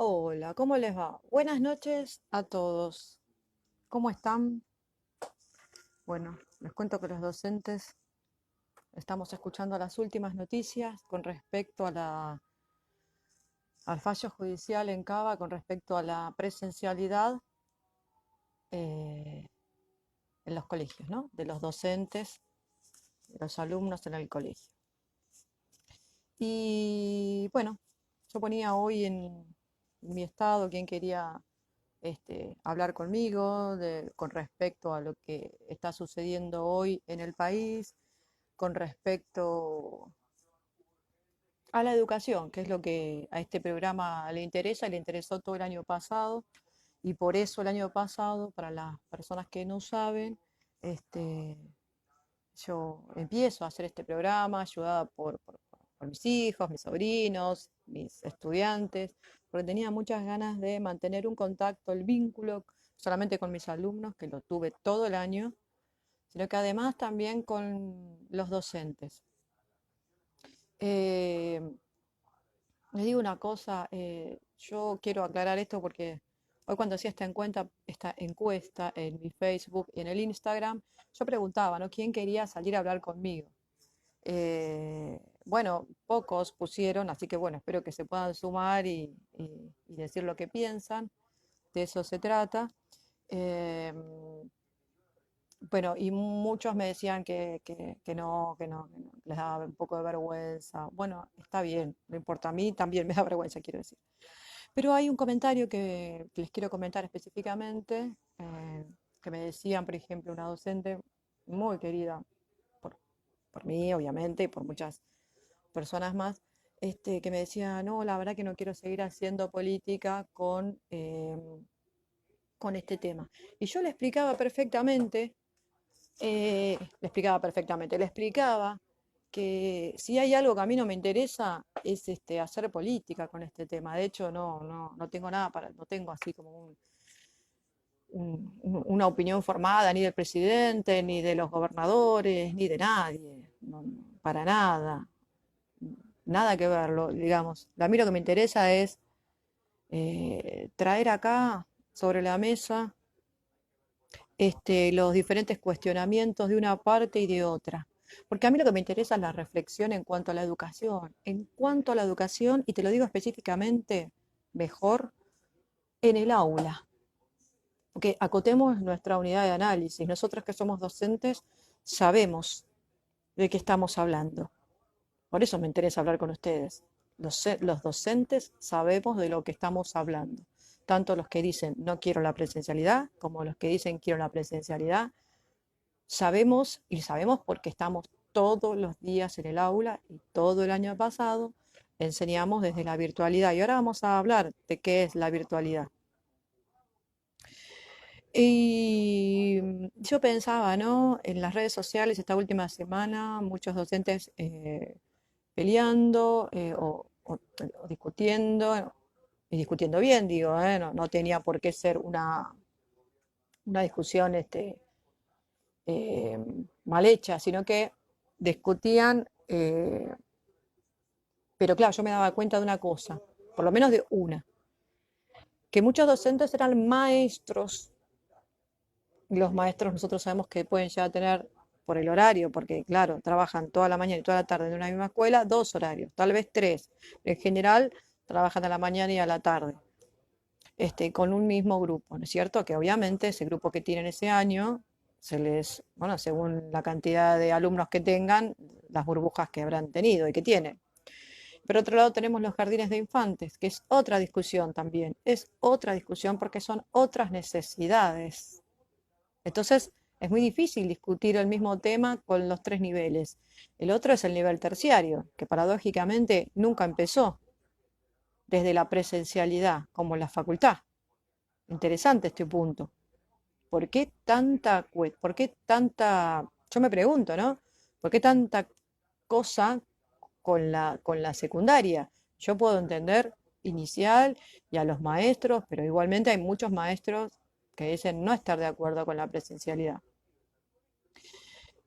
Hola, ¿cómo les va? Buenas noches a todos. ¿Cómo están? Bueno, les cuento que los docentes estamos escuchando las últimas noticias con respecto a al fallo judicial en Cava con respecto a la presencialidad eh, en los colegios, ¿no? De los docentes, de los alumnos en el colegio. Y bueno, yo ponía hoy en mi estado quién quería hablar conmigo con respecto a lo que está sucediendo hoy en el país, con respecto a la educación, que es lo que a este programa le interesa y le interesó todo el año pasado. Y por eso el año pasado, para las personas que no saben, este, yo empiezo a hacer este programa ayudada por mis hijos, mis sobrinos, mis estudiantes, porque tenía muchas ganas de mantener un contacto, el vínculo, solamente con mis alumnos, que lo tuve todo el año, sino que además también con los docentes. Eh, Les digo una cosa, yo quiero aclarar esto porque hoy cuando hacía esta encuesta en mi Facebook y en el Instagram, yo preguntaba, ¿no? ¿Quién quería salir a hablar conmigo? Bueno, pocos pusieron, así que bueno, espero que se puedan sumar y decir lo que piensan, de eso se trata. Eh, bueno, y muchos me decían que no, les daba un poco de vergüenza. Bueno, está bien, no importa, a mí también me da vergüenza, quiero decir. Pero hay un comentario que les quiero comentar específicamente, que me decían, por ejemplo, una docente muy querida por, por mí, obviamente, y por muchas personas más, que me decía, no, la verdad que no quiero seguir haciendo política con este tema. Y yo le explicaba que si hay algo que a mí no me interesa es hacer política con este tema. De hecho, no tengo nada no tengo así como una opinión formada ni del presidente, ni de los gobernadores, ni de nadie, para nada. Nada que verlo, digamos. A mí lo que me interesa es traer acá sobre la mesa los diferentes cuestionamientos de una parte y de otra. Porque a mí lo que me interesa es la reflexión en cuanto a la educación. En cuanto a la educación, y te lo digo específicamente mejor, en el aula. Porque acotemos nuestra unidad de análisis. Nosotros que somos docentes sabemos de qué estamos hablando. Por eso me interesa hablar con ustedes. Los docentes sabemos de lo que estamos hablando. Tanto los que dicen no quiero la presencialidad como los que dicen quiero la presencialidad. Sabemos y sabemos porque estamos todos los días en el aula y todo el año pasado enseñamos desde la virtualidad. Y ahora vamos a hablar de qué es la virtualidad. Y yo pensaba, ¿no? En las redes sociales esta última semana, muchos docentes peleando o discutiendo, y discutiendo bien, digo, no tenía por qué ser una discusión eh, mal hecha, sino que discutían, pero claro, yo me daba cuenta de una cosa, por lo menos de una, que muchos docentes eran maestros. Los maestros nosotros sabemos que pueden ya tener por el horario, porque claro, trabajan toda la mañana y toda la tarde en una misma escuela, dos horarios, tal vez tres. En general, trabajan a la mañana y a la tarde, con un mismo grupo, ¿no es cierto? Que obviamente ese grupo que tienen ese año, bueno, según la cantidad de alumnos que tengan, las burbujas que habrán tenido y que tienen. Por otro lado tenemos los jardines de infantes, que es otra discusión también, es otra discusión porque son otras necesidades. Entonces, es muy difícil discutir el mismo tema con los tres niveles. El otro es el nivel terciario, que paradójicamente nunca empezó desde la presencialidad, como la facultad. Interesante este punto. ¿Por qué tanta, yo me pregunto, ¿no? ¿Por qué tanta cosa con la secundaria? Yo puedo entender inicial y a los maestros, pero igualmente hay muchos maestros que dicen no estar de acuerdo con la presencialidad.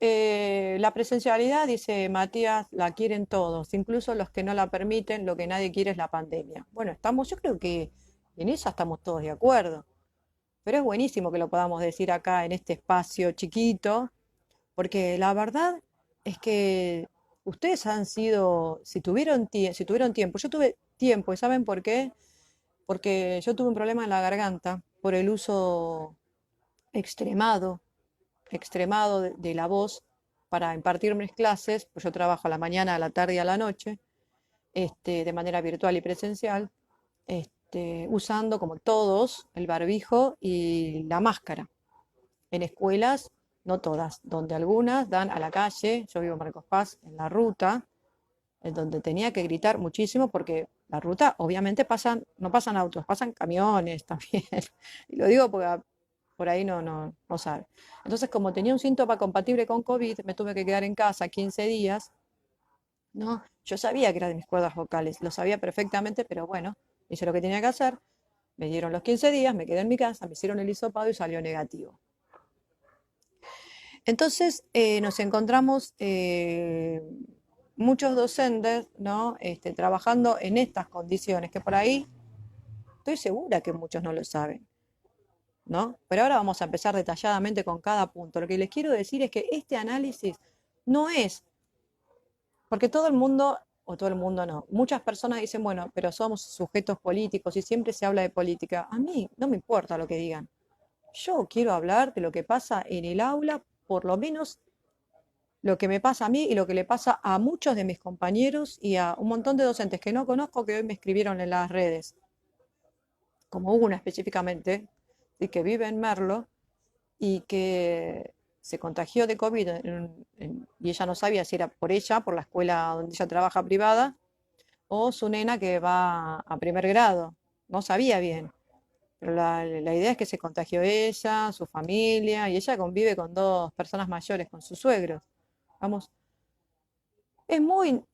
La presencialidad, dice Matías, la quieren todos, incluso los que no la permiten, lo que nadie quiere es la pandemia. Bueno, yo creo que Y en eso estamos todos de acuerdo. Pero es buenísimo que lo podamos decir acá en este espacio chiquito, porque la verdad es que ustedes han sido, si tuvieron tiempo, yo tuve tiempo, ¿y saben por qué? Porque yo tuve un problema en la garganta por el uso extremado, extremado de la voz para impartir mis clases, pues yo trabajo a la mañana, a la tarde y a la noche, de manera virtual y presencial, usando como todos el barbijo y la máscara. En escuelas, no todas, donde algunas dan a la calle, yo vivo en Marcos Paz, en la ruta, en donde tenía que gritar muchísimo porque la ruta obviamente no pasan autos, pasan camiones también. Y lo digo porque por ahí no sabe. Entonces, como tenía un síntoma compatible con COVID, me tuve que quedar en casa 15 días, ¿no? Yo sabía que era de mis cuerdas vocales, lo sabía perfectamente, pero bueno, hice lo que tenía que hacer. Me dieron los 15 días, me quedé en mi casa, me hicieron el hisopado y salió negativo. Entonces nos encontramos muchos docentes, ¿no? Trabajando en estas condiciones, que por ahí estoy segura que muchos no lo saben, ¿no? Pero ahora vamos a empezar detalladamente con cada punto. Lo que les quiero decir es que este análisis no es, porque todo el mundo, o todo el mundo no, muchas personas dicen, bueno, pero somos sujetos políticos y siempre se habla de política. A mí no me importa lo que digan. Yo quiero hablar de lo que pasa en el aula, por lo menos lo que me pasa a mí y lo que le pasa a muchos de mis compañeros y a un montón de docentes que no conozco que hoy me escribieron en las redes, como una específicamente, y que vive en Merlo y que se contagió de COVID y ella no sabía si era por ella, por la escuela donde ella trabaja privada, o su nena que va a primer grado. No sabía bien. Pero la idea es que se contagió ella, su familia, y ella convive con dos personas mayores, con sus suegros. Vamos, es muy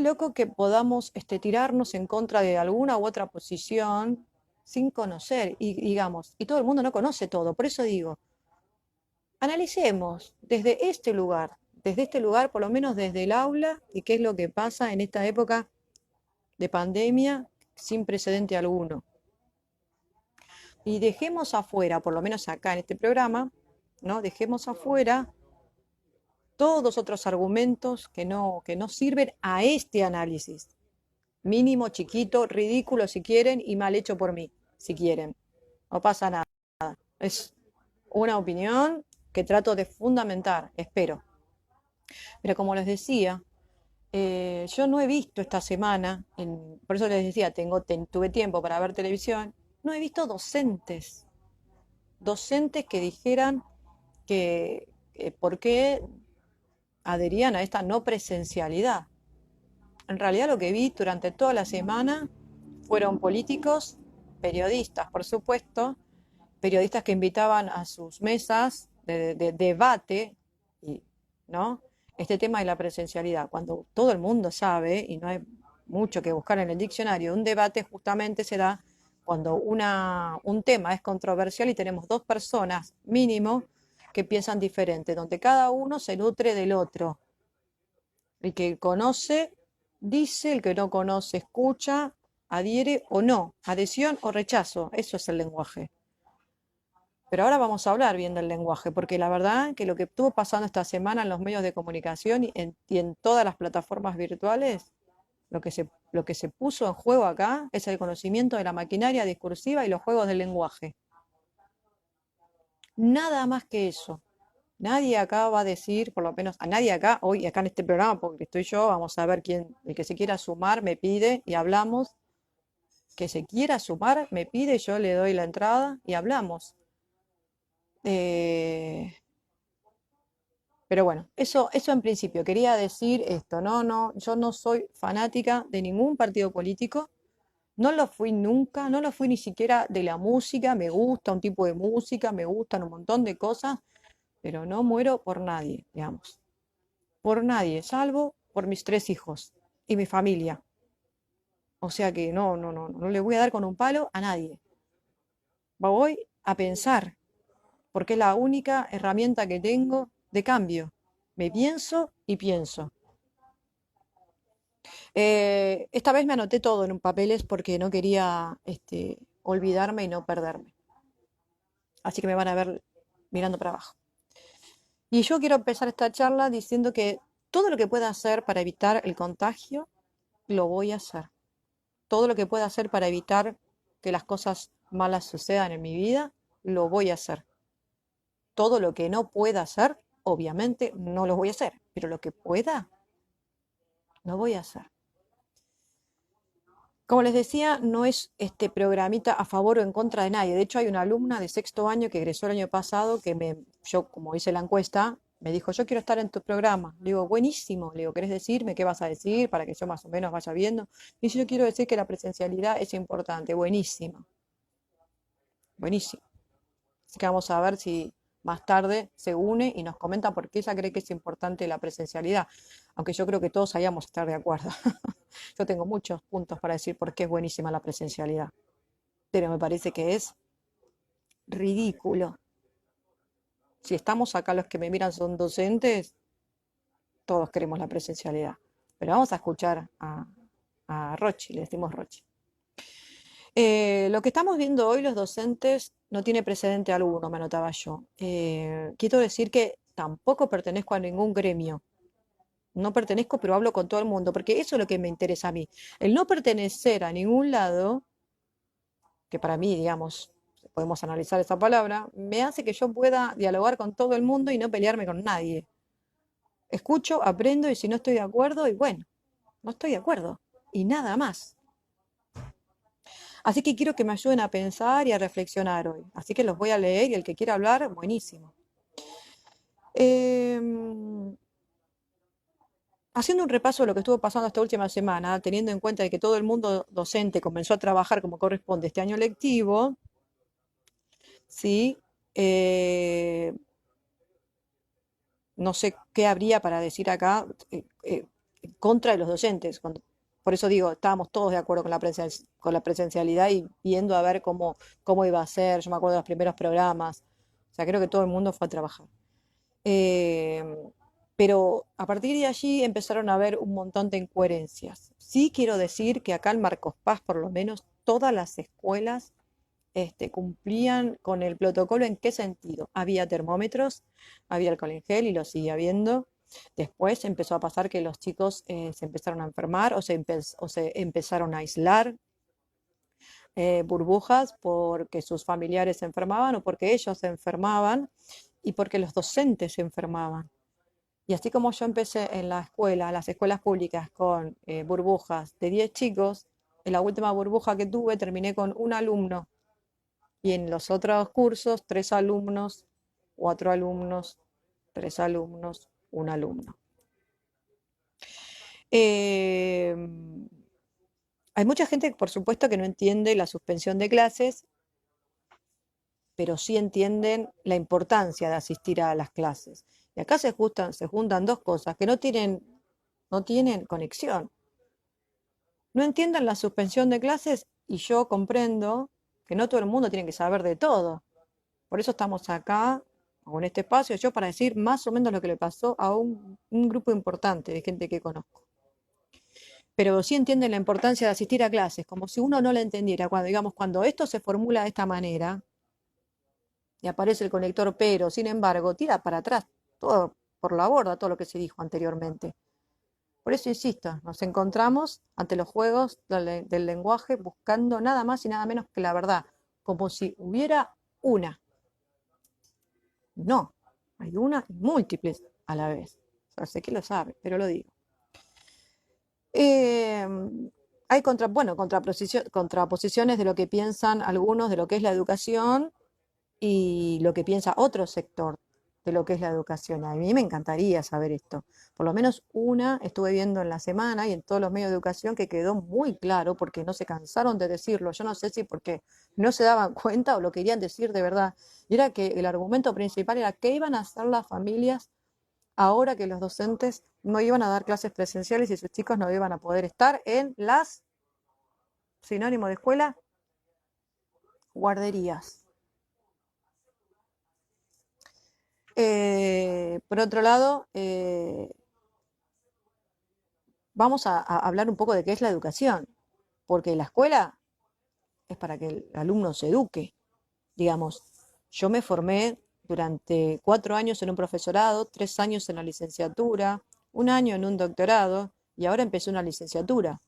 loco que podamos tirarnos en contra de alguna u otra posición sin conocer, y digamos, y todo el mundo no conoce todo. Por eso digo, analicemos desde este lugar, por lo menos desde el aula, y qué es lo que pasa en esta época de pandemia sin precedente alguno. Y dejemos afuera, por lo menos acá en este programa, ¿no? Dejemos afuera todos otros argumentos que no sirven a este análisis. Mínimo, chiquito, ridículo si quieren y mal hecho por mí, si quieren. No pasa nada. Es una opinión que trato de fundamentar, espero. Pero como les decía, yo no he visto esta semana, por eso les decía, tuve tiempo para ver televisión, no he visto docentes que dijeran que por qué adherían a esta no presencialidad. En realidad lo que vi durante toda la semana fueron políticos, periodistas, por supuesto, periodistas que invitaban a sus mesas de debate, ¿no? Este tema de la presencialidad, cuando todo el mundo sabe, y no hay mucho que buscar en el diccionario, un debate justamente se da cuando un tema es controversial y tenemos dos personas mínimo que piensan diferente, donde cada uno se nutre del otro. El que conoce dice, el que no conoce escucha, adhiere o no, adhesión o rechazo, eso es el lenguaje. Pero ahora vamos a hablar bien del lenguaje, porque la verdad que lo que estuvo pasando esta semana en los medios de comunicación y en todas las plataformas virtuales, lo que se puso en juego acá es el conocimiento de la maquinaria discursiva y los juegos del lenguaje. Nada más que eso. Nadie acá va a decir, por lo menos a nadie acá, hoy acá en este programa, porque estoy yo, vamos a ver quién, el que se quiera sumar me pide y hablamos, que se quiera sumar me pide, yo le doy la entrada y hablamos. Eh, pero bueno, eso en principio, quería decir esto, yo no soy fanática de ningún partido político, no lo fui nunca, no lo fui ni siquiera de la música, me gusta un tipo de música, me gustan un montón de cosas, pero no muero por nadie, digamos. Por nadie, salvo por mis tres hijos y mi familia. O sea que no le voy a dar con un palo a nadie. Voy a pensar, porque es la única herramienta que tengo de cambio. Me pienso y pienso. Esta vez me anoté todo en un papeles porque no quería olvidarme y no perderme. Así que me van a ver mirando para abajo. Y yo quiero empezar esta charla diciendo que todo lo que pueda hacer para evitar el contagio, lo voy a hacer. Todo lo que pueda hacer para evitar que las cosas malas sucedan en mi vida, lo voy a hacer. Todo lo que no pueda hacer, obviamente no lo voy a hacer, pero lo que pueda, lo voy a hacer. Como les decía, no es este programita a favor o en contra de nadie. De hecho, hay una alumna de sexto año que egresó el año pasado yo como hice la encuesta, me dijo, yo quiero estar en tu programa. Le digo, buenísimo. Le digo, ¿querés decirme qué vas a decir para que yo más o menos vaya viendo? Y yo quiero decir que la presencialidad es importante. Buenísimo, buenísimo. Así que vamos a ver si más tarde se une y nos comenta por qué ella cree que es importante la presencialidad. Aunque yo creo que todos hayamos estar de acuerdo. Yo tengo muchos puntos para decir por qué es buenísima la presencialidad, pero me parece que es ridículo. Si estamos acá los que me miran son docentes, todos queremos la presencialidad. Pero vamos a escuchar a Rochi, le decimos Rochi. Lo que estamos viendo hoy los docentes no tiene precedente alguno, me anotaba yo. Quiero decir que tampoco pertenezco a ningún gremio. No pertenezco, pero hablo con todo el mundo, porque eso es lo que me interesa a mí. El no pertenecer a ningún lado, que para mí, digamos, podemos analizar esa palabra, me hace que yo pueda dialogar con todo el mundo y no pelearme con nadie. Escucho, aprendo y si no estoy de acuerdo, y bueno, no estoy de acuerdo. Y nada más. Así que quiero que me ayuden a pensar y a reflexionar hoy. Así que los voy a leer y el que quiera hablar, buenísimo. Haciendo un repaso de lo que estuvo pasando esta última semana, teniendo en cuenta de que todo el mundo docente comenzó a trabajar como corresponde este año lectivo, ¿sí? Eh, no sé qué habría para decir acá en contra de los docentes. Por eso digo, estábamos todos de acuerdo con la presencialidad y viendo a ver cómo iba a ser. Yo me acuerdo de los primeros programas. O sea, creo que todo el mundo fue a trabajar. Eh, pero a partir de allí empezaron a haber un montón de incoherencias. Sí quiero decir que acá en Marcos Paz, por lo menos, todas las escuelas cumplían con el protocolo. ¿En qué sentido? Había termómetros, había alcohol en gel y lo sigue habiendo. Después empezó a pasar que los chicos se empezaron a enfermar o se empezaron a aislar, burbujas porque sus familiares se enfermaban o porque ellos se enfermaban y porque los docentes se enfermaban. Y así como yo empecé en la escuela, las escuelas públicas, con burbujas de 10 chicos, en la última burbuja que tuve terminé con un alumno y en los otros cursos 3 alumnos, 4 alumnos, 3 alumnos, un alumno. Eh, Hay mucha gente, por supuesto, que no entiende la suspensión de clases, pero sí entienden la importancia de asistir a las clases. Y acá se juntan dos cosas que no tienen conexión. No entiendan la suspensión de clases y yo comprendo que no todo el mundo tiene que saber de todo. Por eso estamos acá, o en este espacio, yo para decir más o menos lo que le pasó a un grupo importante de gente que conozco. Pero sí entienden la importancia de asistir a clases, como si uno no la entendiera. Cuando esto se formula de esta manera y aparece el conector pero, sin embargo, tira para atrás todo por la borda, todo lo que se dijo anteriormente. Por eso insisto, nos encontramos ante los juegos del lenguaje buscando nada más y nada menos que la verdad, como si hubiera una. No, hay una y múltiples a la vez. O sea, sé que lo sabe, pero lo digo. Eh, Hay contraposiciones de lo que piensan algunos de lo que es la educación y lo que piensa otro sector de lo que es la educación. A mí me encantaría saber esto. Por lo menos una estuve viendo en la semana y en todos los medios de educación que quedó muy claro porque no se cansaron de decirlo. Yo no sé si porque no se daban cuenta o lo querían decir de verdad. Y era que el argumento principal era qué iban a hacer las familias ahora que los docentes no iban a dar clases presenciales y sus chicos no iban a poder estar en las, sinónimo de escuela, guarderías. Por otro lado, vamos a hablar un poco de qué es la educación, porque la escuela es para que el alumno se eduque. Digamos, yo me formé durante 4 años en un profesorado, 3 años en la licenciatura, un año en un doctorado y ahora empecé una licenciatura,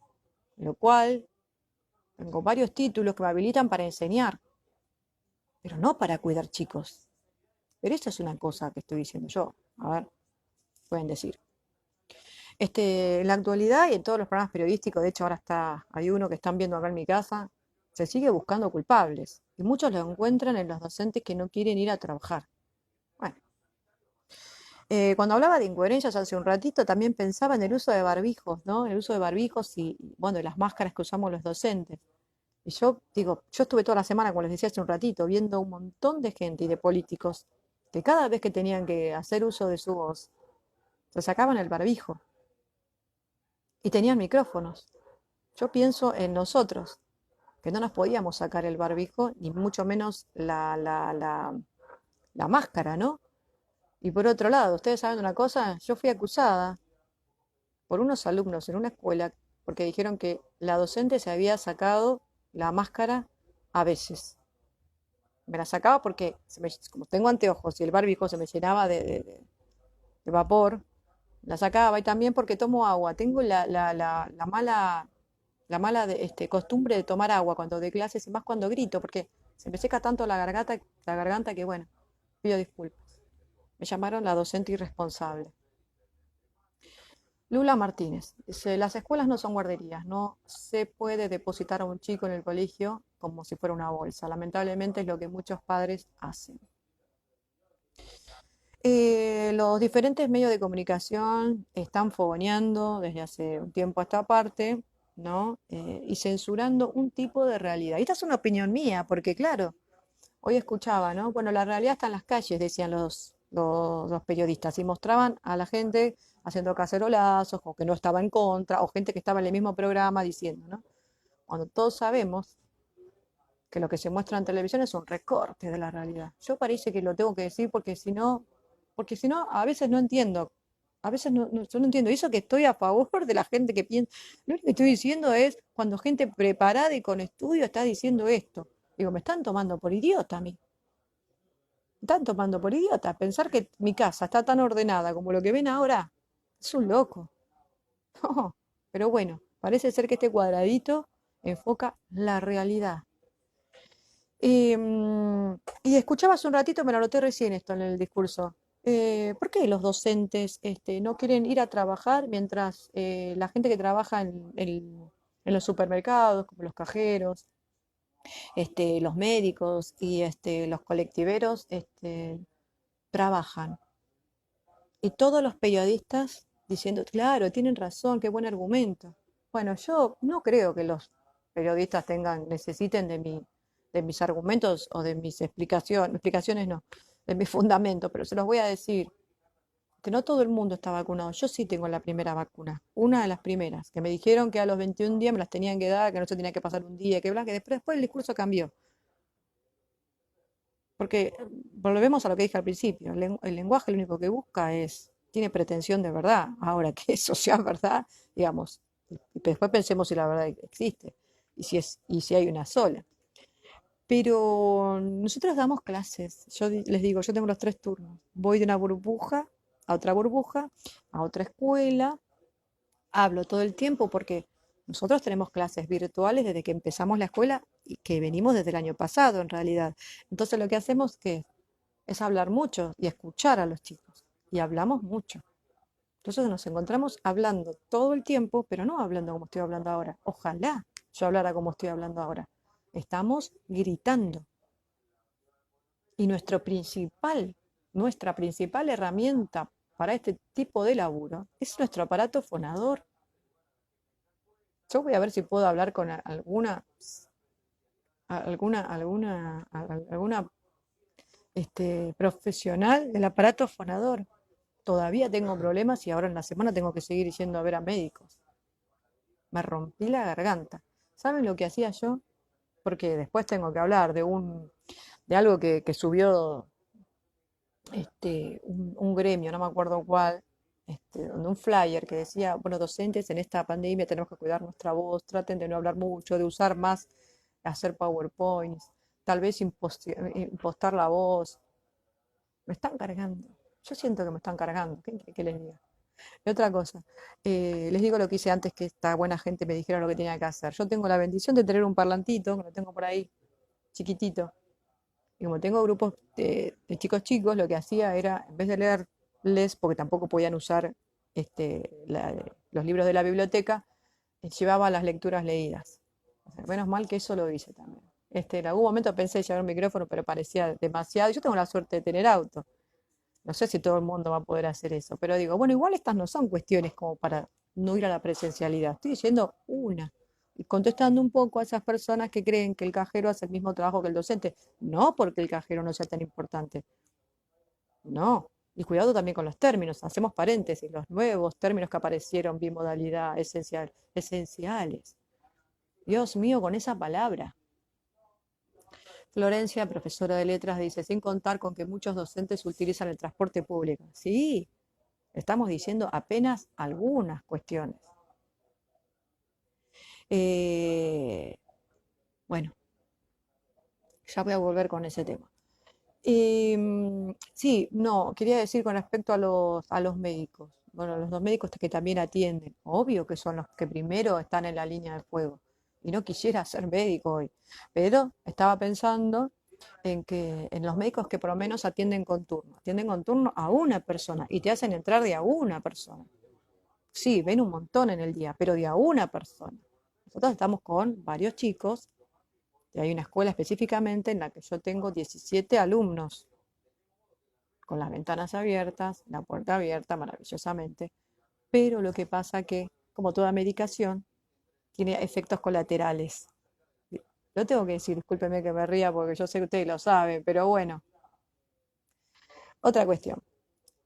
lo cual tengo varios títulos que me habilitan para enseñar, pero no para cuidar chicos. Pero esto es una cosa que estoy diciendo yo. A ver, pueden decir. En la actualidad y en todos los programas periodísticos, de hecho ahora hay uno que están viendo acá en mi casa, se sigue buscando culpables y muchos lo encuentran en los docentes que no quieren ir a trabajar. Bueno, cuando hablaba de incoherencias hace un ratito, también pensaba en el uso de barbijos, ¿no? El uso de barbijos bueno, de las máscaras que usamos los docentes. Y yo digo, yo estuve toda la semana, como les decía hace un ratito, viendo un montón de gente y de políticos que cada vez que tenían que hacer uso de su voz, se sacaban el barbijo y tenían micrófonos. Yo pienso en nosotros, que no nos podíamos sacar el barbijo, ni mucho menos la máscara, ¿no? Y por otro lado, ustedes saben una cosa, yo fui acusada por unos alumnos en una escuela porque dijeron que la docente se había sacado la máscara a veces. Me la sacaba porque, como tengo anteojos y el barbijo se me llenaba de vapor, la sacaba y también porque tomo agua. Tengo la mala costumbre de tomar agua cuando doy clases y más cuando grito, porque se me seca tanto la garganta que, bueno, pido disculpas. Me llamaron la docente irresponsable. Lula Martínez dice, las escuelas no son guarderías, no se puede depositar a un chico en el colegio como si fuera una bolsa. Lamentablemente es lo que muchos padres hacen. Los diferentes medios de comunicación están fogoneando desde hace un tiempo a esta parte, ¿no? Y censurando un tipo de realidad. Y esta es una opinión mía, porque claro, hoy escuchaba, ¿no? Bueno, la realidad está en las calles, decían los periodistas, y mostraban a la gente haciendo cacerolazos, o que no estaba en contra, o gente que estaba en el mismo programa diciendo, ¿no? Cuando todos sabemos que lo que se muestra en televisión es un recorte de la realidad. Yo parece que lo tengo que decir porque si no, a veces no entiendo. A veces yo no entiendo. Y eso que estoy a favor de la gente que piensa. Lo único que estoy diciendo es cuando gente preparada y con estudio está diciendo esto. Digo, me están tomando por idiota a mí. Me están tomando por idiota. Pensar que mi casa está tan ordenada como lo que ven ahora es un loco. No, pero bueno, parece ser que este cuadradito enfoca la realidad. Y escuchaba hace un ratito, me lo anoté recién esto en el discurso. ¿Por qué los docentes no quieren ir a trabajar mientras la gente que trabaja en los supermercados, como los cajeros, los médicos y los colectiveros, trabajan? Y todos los periodistas diciendo, claro, tienen razón, qué buen argumento. Bueno, yo no creo que los periodistas necesiten de mis argumentos o de mis explicaciones no, de mis fundamentos, pero se los voy a decir, que no todo el mundo está vacunado. Yo sí tengo la primera vacuna, una de las primeras, que me dijeron que a los 21 días me las tenían que dar, que no se tenía que pasar un día, que bla, que después el discurso cambió. Porque volvemos a lo que dije al principio, el lenguaje lo único que busca tiene pretensión de verdad. Ahora, que eso sea verdad, digamos, y después pensemos si la verdad existe y si hay una sola. Pero nosotros damos clases, les digo, yo tengo los 3 turnos, voy de una burbuja a otra escuela, hablo todo el tiempo porque nosotros tenemos clases virtuales desde que empezamos la escuela y que venimos desde el año pasado en realidad. Entonces lo que hacemos es hablar mucho y escuchar a los chicos. Y hablamos mucho. Entonces nos encontramos hablando todo el tiempo, pero no hablando como estoy hablando ahora. Ojalá yo hablara como estoy hablando ahora. Estamos gritando. Y nuestra principal herramienta para este tipo de laburo es nuestro aparato fonador. Yo voy a ver si puedo hablar con alguna profesional del aparato fonador. Todavía tengo problemas y ahora en la semana tengo que seguir yendo a ver a médicos. Me rompí la garganta. ¿Saben lo que hacía yo? Porque después tengo que hablar de algo que subió un gremio, no me acuerdo cuál, donde un flyer que decía, bueno, docentes, en esta pandemia tenemos que cuidar nuestra voz, traten de no hablar mucho, de usar más, hacer PowerPoints, tal vez impostar la voz. Me están cargando. Yo siento que me están cargando. ¿Qué quiere que les diga? Y otra cosa, les digo lo que hice antes que esta buena gente me dijera lo que tenía que hacer. Yo tengo la bendición de tener un parlantito, que lo tengo por ahí, chiquitito. Y como tengo grupos de chicos chicos, lo que hacía era, en vez de leerles, porque tampoco podían usar los libros de la biblioteca, llevaba las lecturas leídas. O sea, menos mal que eso lo hice también. En algún momento pensé llevar un micrófono, pero parecía demasiado. Yo tengo la suerte de tener auto. No sé si todo el mundo va a poder hacer eso, pero digo, bueno, igual estas no son cuestiones como para no ir a la presencialidad. Estoy diciendo una. Y contestando un poco a esas personas que creen que el cajero hace el mismo trabajo que el docente. No porque el cajero no sea tan importante. No. Y cuidado también con los términos. Hacemos paréntesis. Los nuevos términos que aparecieron, bimodalidad, esencial, esenciales. Dios mío, con esa palabra. Florencia, profesora de letras, dice, sin contar con que muchos docentes utilizan el transporte público. Sí, estamos diciendo apenas algunas cuestiones. Eh, bueno, ya voy a volver con ese tema. Sí, no, quería decir con respecto a los médicos. Bueno, los dos médicos que también atienden, obvio que son los que primero están en la línea de fuego. Y no quisiera ser médico hoy, pero estaba pensando en que en los médicos que por lo menos atienden con turno a una persona y te hacen entrar de a una persona. Sí, ven un montón en el día, pero de a una persona. Nosotros estamos con varios chicos, y hay una escuela específicamente en la que yo tengo 17 alumnos, con las ventanas abiertas, la puerta abierta maravillosamente, pero lo que pasa que, como toda medicación, tiene efectos colaterales. Lo tengo que decir, discúlpeme que me ría porque yo sé que ustedes lo saben, pero bueno, otra cuestión.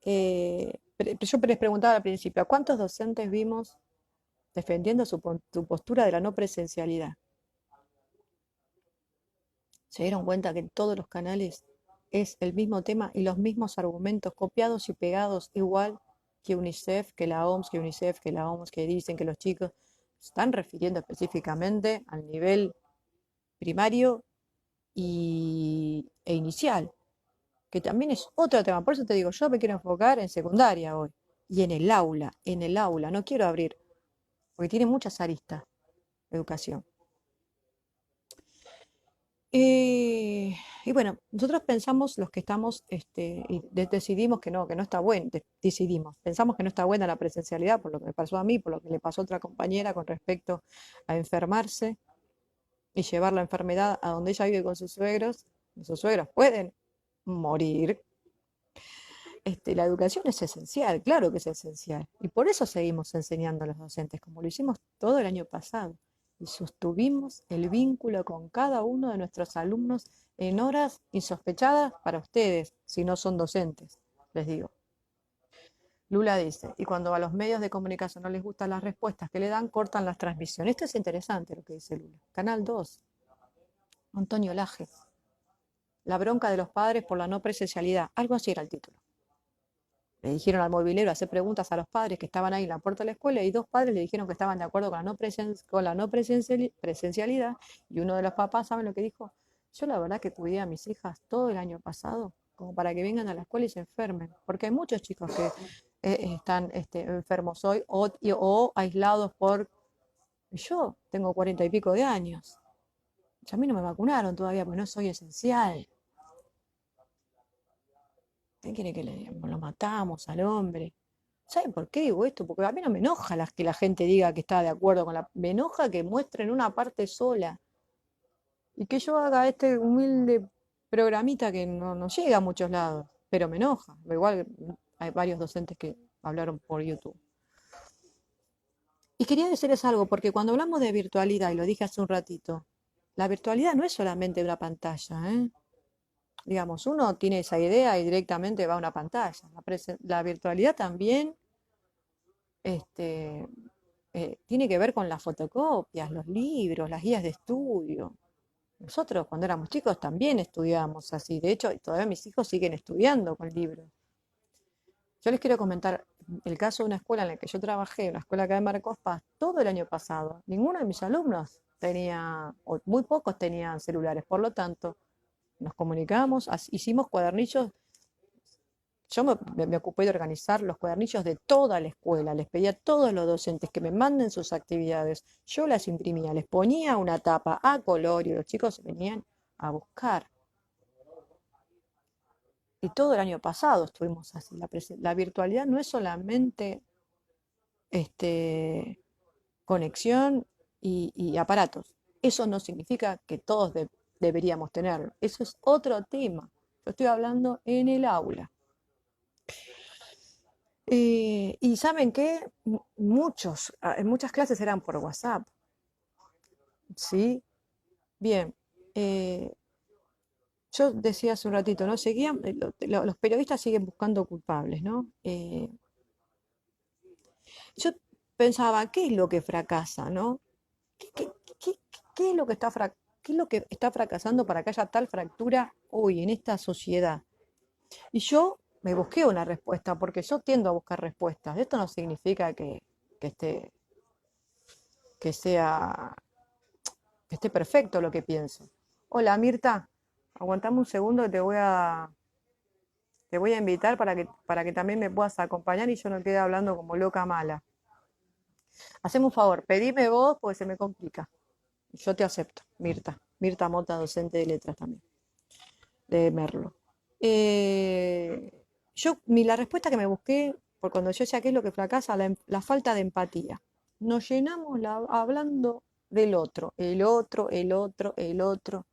Yo les preguntaba al principio, ¿a cuántos docentes vimos defendiendo su postura de la no presencialidad? Se dieron cuenta que en todos los canales es el mismo tema y los mismos argumentos copiados y pegados igual que UNICEF, que la OMS, que UNICEF, que la OMS, que dicen que los chicos se están refiriendo específicamente al nivel primario e inicial, que también es otro tema. Por eso te digo, yo me quiero enfocar en secundaria hoy y en el aula, no quiero abrir, porque tiene muchas aristas, educación. Y bueno, nosotros pensamos, los que estamos, decidimos que no está bueno, decidimos, pensamos que no está buena la presencialidad, por lo que me pasó a mí, por lo que le pasó a otra compañera con respecto a enfermarse y llevar la enfermedad a donde ella vive con sus suegros. Sus suegros pueden morir. La educación es esencial, claro que es esencial. Y por eso seguimos enseñando a los docentes, como lo hicimos todo el año pasado. Y sostuvimos el vínculo con cada uno de nuestros alumnos en horas insospechadas para ustedes, si no son docentes, les digo. Lula dice, y cuando a los medios de comunicación no les gustan las respuestas que le dan, cortan las transmisiones. Esto es interesante lo que dice Lula. Canal 2, Antonio Laje. La bronca de los padres por la no presencialidad. Algo así era el título. Le dijeron al movilero hacer preguntas a los padres que estaban ahí en la puerta de la escuela y dos padres le dijeron que estaban de acuerdo con la no presencialidad y uno de los papás, ¿saben lo que dijo? Yo la verdad que cuidé a mis hijas todo el año pasado como para que vengan a la escuela y se enfermen, porque hay muchos chicos que están enfermos hoy o aislados por... Yo tengo 40 y pico de años. A mí no me vacunaron todavía porque no soy esencial. ¿Qué quiere que le digamos? Lo matamos al hombre. ¿Saben por qué digo esto? Porque a mí no me enoja que la gente diga que está de acuerdo con la... Me enoja que muestren una parte sola y que yo haga este humilde programita que no llega a muchos lados, pero me enoja. Igual hay varios docentes que hablaron por YouTube. Y quería decirles algo, porque cuando hablamos de virtualidad, y lo dije hace un ratito, la virtualidad no es solamente una pantalla, ¿eh? Digamos, uno tiene esa idea y directamente va a una pantalla. La virtualidad también este, tiene que ver con las fotocopias, los libros, las guías de estudio. Nosotros cuando éramos chicos también estudiábamos así. De hecho, todavía mis hijos siguen estudiando con libros. Yo les quiero comentar el caso de una escuela en la que yo trabajé, una escuela acá de Marcos Paz, todo el año pasado, ninguno de mis alumnos tenía, o muy pocos tenían celulares, por lo tanto, nos comunicamos, hicimos cuadernillos. Yo me ocupé de organizar los cuadernillos de toda la escuela, les pedía a todos los docentes que me manden sus actividades, yo las imprimía, les ponía una tapa a color y los chicos venían a buscar. Y todo el año pasado estuvimos así. La virtualidad no es solamente este, conexión y aparatos. Eso no significa que todos deberíamos tenerlo. Eso es otro tema. Yo estoy hablando en el aula. Y ¿saben qué? En muchas clases eran por WhatsApp, ¿sí? Bien, eh, yo decía hace un ratito, ¿no? Los periodistas siguen buscando culpables, ¿no? Yo pensaba, ¿qué es lo que fracasa, no? ¿Qué, qué- qué- qué es lo que qué es lo que está fracasando para que haya tal fractura hoy en esta sociedad? Y yo me busqué una respuesta, porque yo tiendo a buscar respuestas. Esto no significa que esté, que sea, que esté perfecto lo que pienso. Hola, Mirta, aguantame un segundo que te voy a invitar para que también me puedas acompañar y yo no quede hablando como loca mala. Haceme un favor, pedime vos porque se me complica. Yo te acepto, Mirta. Mirta Mota, docente de letras también, de Merlo. Eh, la respuesta que me busqué, por cuando yo decía qué es lo que fracasa, la falta de empatía. Nos llenamos hablando del otro, el otro, el otro, el otro,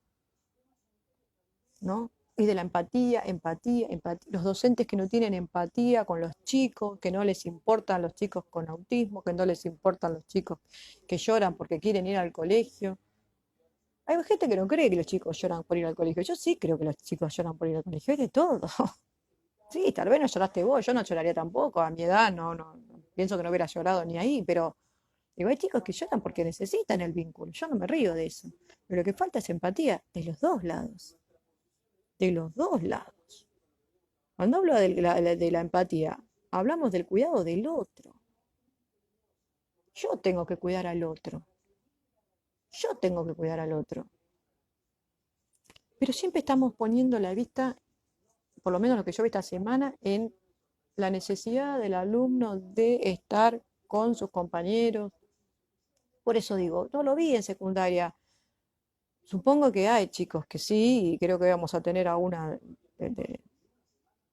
¿no? Y de la empatía, empatía, empatía. Los docentes que no tienen empatía con los chicos, que no les importan los chicos con autismo, que no les importan los chicos que lloran porque quieren ir al colegio. Hay gente que no cree que los chicos lloran por ir al colegio. Yo sí creo que los chicos lloran por ir al colegio. Hay de todo. Sí, tal vez no lloraste vos, yo no lloraría tampoco. A mi edad pienso que no hubiera llorado ni ahí, pero digo, hay chicos que lloran porque necesitan el vínculo. Yo no me río de eso. Pero lo que falta es empatía de los dos lados. De los dos lados. Cuando hablo de la empatía, hablamos del cuidado del otro. Yo tengo que cuidar al otro. Yo tengo que cuidar al otro. Pero siempre estamos poniendo la vista, por lo menos lo que yo vi esta semana, en la necesidad del alumno de estar con sus compañeros. Por eso digo, no lo vi en secundaria. Supongo que hay chicos que sí, y creo que vamos a tener a una de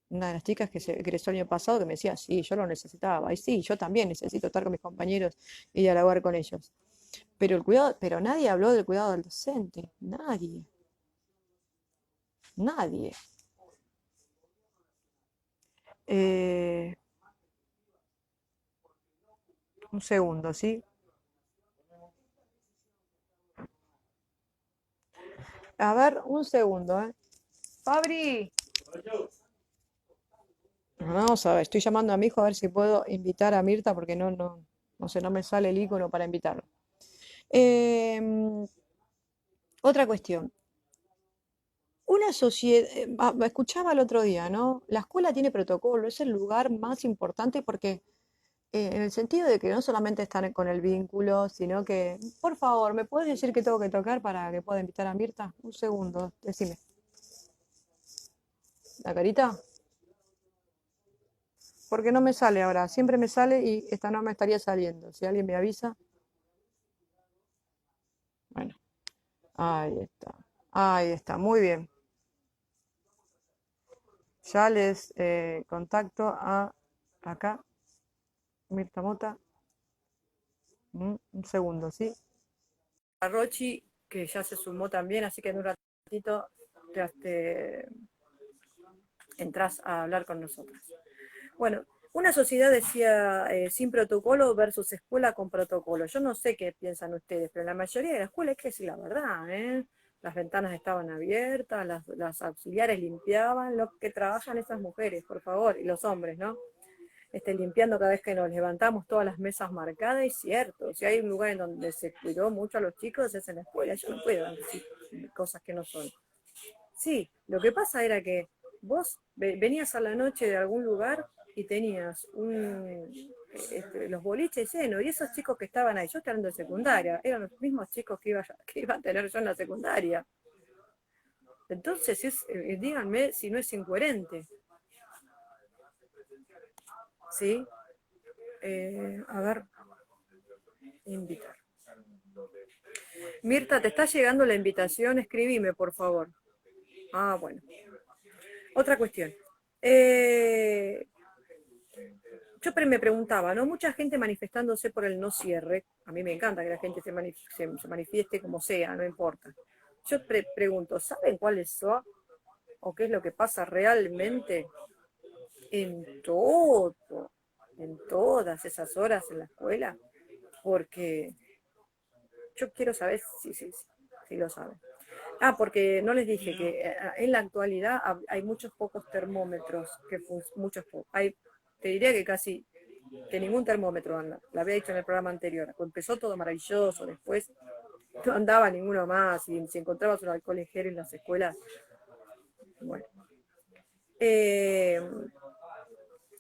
las chicas que se egresó el año pasado que me decía, sí, yo lo necesitaba. Y sí, yo también necesito estar con mis compañeros y dialogar con ellos. Pero el cuidado, pero nadie habló del cuidado del docente. Nadie. Nadie. Eh, un segundo, ¿sí? A ver, un segundo, ¿eh? Fabri, vamos a ver, estoy llamando a mi hijo a ver si puedo invitar a Mirta porque no sé, no me sale el icono para invitarlo. Otra cuestión. Una sociedad, escuchaba el otro día, ¿no? La escuela tiene protocolo, es el lugar más importante porque en el sentido de que no solamente están con el vínculo, sino que, por favor, ¿me puedes decir qué tengo que tocar para que pueda invitar a Mirta? Un segundo, decime. ¿La carita? Porque no me sale ahora, siempre me sale y esta no me estaría saliendo. Si alguien me avisa, bueno, ahí está. Ahí está, muy bien. Ya les contacto acá, Mirta Mota. Un segundo, ¿sí? A Rochi, que ya se sumó también, así que en un ratito te entras a hablar con nosotros. Bueno, una sociedad decía sin protocolo versus escuela con protocolo. Yo no sé qué piensan ustedes, pero en la mayoría de las escuelas hay que decir la verdad, ¿eh? Las ventanas estaban abiertas, las auxiliares limpiaban, lo que trabajan esas mujeres, por favor, y los hombres, ¿no? Limpiando cada vez que nos levantamos todas las mesas marcadas, es cierto. Si hay un lugar en donde se cuidó mucho a los chicos es en la escuela. Yo no puedo decir cosas que no son. Sí, lo que pasa era que vos venías a la noche de algún lugar y tenías los boliches llenos, y esos chicos que estaban ahí, yo estoy hablando de secundaria, eran los mismos chicos que iba a tener yo en la secundaria. Entonces, díganme si no es incoherente. ¿Sí? A ver, invitar. Mirta, ¿te está llegando la invitación? Escribime, por favor. Ah, bueno. Otra cuestión. Yo me preguntaba, ¿no? Mucha gente manifestándose por el no cierre. A mí me encanta que la gente se manifieste como sea, no importa. Yo pregunto, ¿saben cuáles son o qué es lo que pasa realmente en todo, en todas esas horas en la escuela? Porque yo quiero saber si lo saben. Ah, porque no les dije que en la actualidad hay muchos pocos termómetros, te diría que casi que ningún termómetro anda. Lo había dicho en el programa anterior. Empezó todo maravilloso, después no andaba ninguno más, y si encontrabas un alcohol ligero en las escuelas, bueno.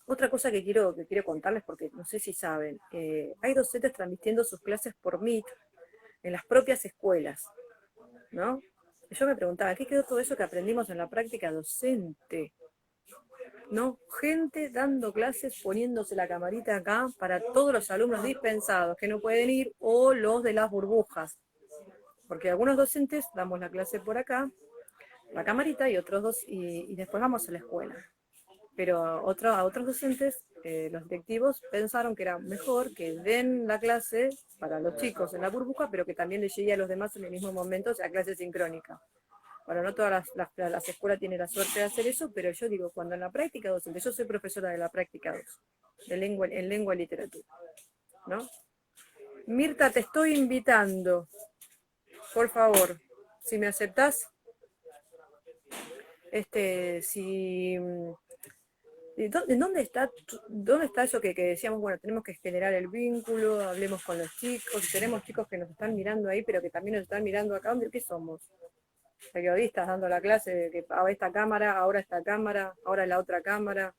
Otra cosa que quiero contarles, porque no sé si saben, hay docentes transmitiendo sus clases por Meet en las propias escuelas, ¿no? Yo me preguntaba, ¿qué quedó todo eso que aprendimos en la práctica docente? ¿No? Gente dando clases, poniéndose la camarita acá para todos los alumnos dispensados que no pueden ir o los de las burbujas. Porque algunos docentes damos la clase por acá, la camarita, y otros dos, y después vamos a la escuela. Pero a otros docentes, los directivos, pensaron que era mejor que den la clase para los chicos en la burbuja, pero que también les llegue a los demás en el mismo momento, o sea, clase sincrónica. Bueno, no todas las escuelas tienen la suerte de hacer eso, pero yo digo, cuando en la práctica docente, yo soy profesora de la práctica 2, en lengua y literatura, ¿no? Mirta, te estoy invitando, por favor, si me aceptás, si... ¿Dónde está eso que decíamos, bueno, tenemos que generar el vínculo, hablemos con los chicos, tenemos chicos que nos están mirando ahí, pero que también nos están mirando acá? ¿Qué somos? Periodistas dando la clase de que esta cámara, ahora la otra cámara.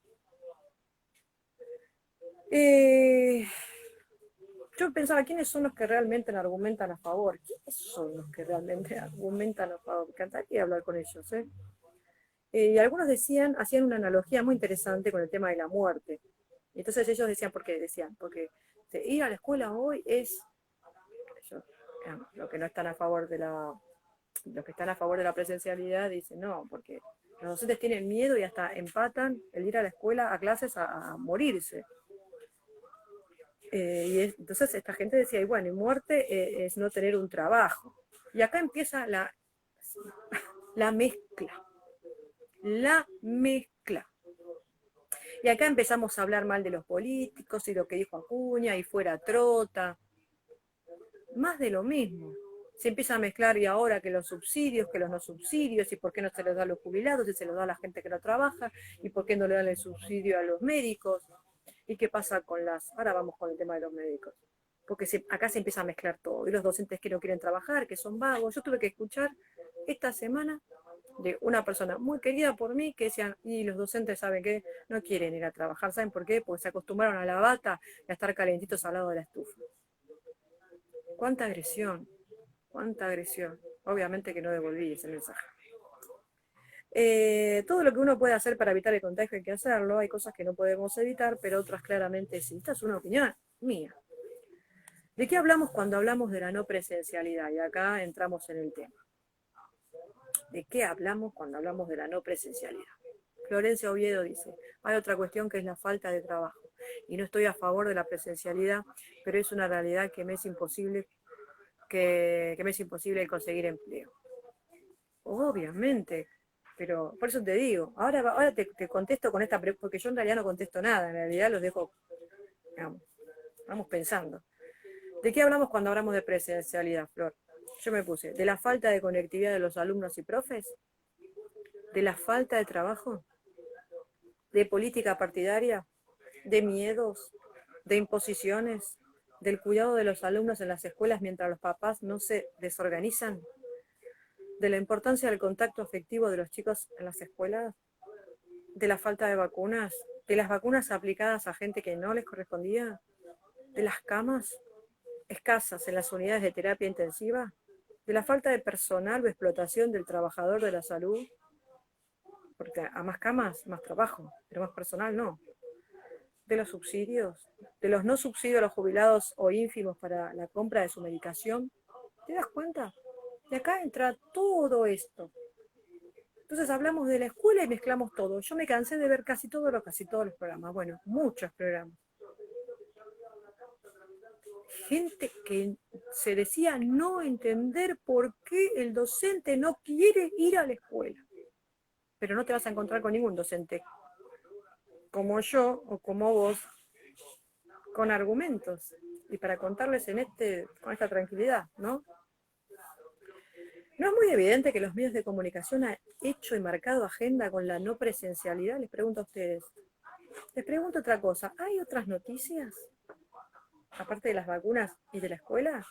Yo pensaba, ¿quiénes son los que realmente argumentan a favor? ¿Quiénes son los que realmente argumentan a favor? Me encantaría hablar con ellos, ¿eh? Y algunos hacían una analogía muy interesante con el tema de la muerte. Y entonces ellos decían, ¿por qué? Decían, porque ir a la escuela hoy es... Los que no están a favor de los que están a favor de la presencialidad dicen, no, porque los docentes tienen miedo y hasta empatan el ir a la escuela, a clases, a morirse. Entonces esta gente decía, y bueno, y muerte es no tener un trabajo. Y acá empieza la mezcla. La mezcla. Y acá empezamos a hablar mal de los políticos y lo que dijo Acuña y fuera Trota. Más de lo mismo. Se empieza a mezclar, y ahora que los subsidios, que los no subsidios, y por qué no se los da a los jubilados, y se los da a la gente que no trabaja, y por qué no le dan el subsidio a los médicos, y qué pasa con ahora vamos con el tema de los médicos, porque acá se empieza a mezclar todo, y los docentes que no quieren trabajar, que son vagos. Yo tuve que escuchar esta semana de una persona muy querida por mí que decían, y los docentes, ¿saben qué? No quieren ir a trabajar. ¿Saben por qué? Porque se acostumbraron a la bata y a estar calentitos al lado de la estufa. ¿Cuánta agresión? ¿Cuánta agresión? Obviamente que no devolví ese mensaje. Todo lo que uno puede hacer para evitar el contagio hay que hacerlo. Hay cosas que no podemos evitar, pero otras claramente sí. Esta es una opinión mía. ¿De qué hablamos cuando hablamos de la no presencialidad? Y acá entramos en el tema. ¿De qué hablamos cuando hablamos de la no presencialidad? Florencia Oviedo dice, hay otra cuestión que es la falta de trabajo. Y no estoy a favor de la presencialidad, pero es una realidad que me es imposible el conseguir empleo. Obviamente, pero por eso te digo, ahora te contesto con esta pregunta, porque yo en realidad no contesto nada, en realidad los dejo, digamos, vamos pensando. ¿De qué hablamos cuando hablamos de presencialidad, Flor? Yo me puse, ¿de la falta de conectividad de los alumnos y profes? ¿De la falta de trabajo? ¿De política partidaria? ¿De miedos? ¿De imposiciones? ¿Del cuidado de los alumnos en las escuelas mientras los papás no se desorganizan? ¿De la importancia del contacto afectivo de los chicos en las escuelas? ¿De la falta de vacunas? de las vacunas aplicadas a gente que no les correspondía, de las camas escasas en las unidades de terapia intensiva, de la falta de personal o explotación del trabajador de la salud, porque a más camas, más trabajo, pero más personal no, de los subsidios, de los no subsidios a los jubilados o ínfimos para la compra de su medicación. ¿Te das cuenta? De acá entra todo esto. Entonces hablamos de la escuela y mezclamos todo. Yo me cansé de ver casi todos los programas, bueno, muchos programas. Gente que se decía no entender por qué el docente no quiere ir a la escuela. Pero no te vas a encontrar con ningún docente como yo o como vos, con argumentos y para contarles con esta tranquilidad, ¿no? ¿No es muy evidente que los medios de comunicación han hecho y marcado agenda con la no presencialidad? Les pregunto a ustedes. Les pregunto otra cosa. ¿Hay otras noticias, aparte de las vacunas y de la escuela?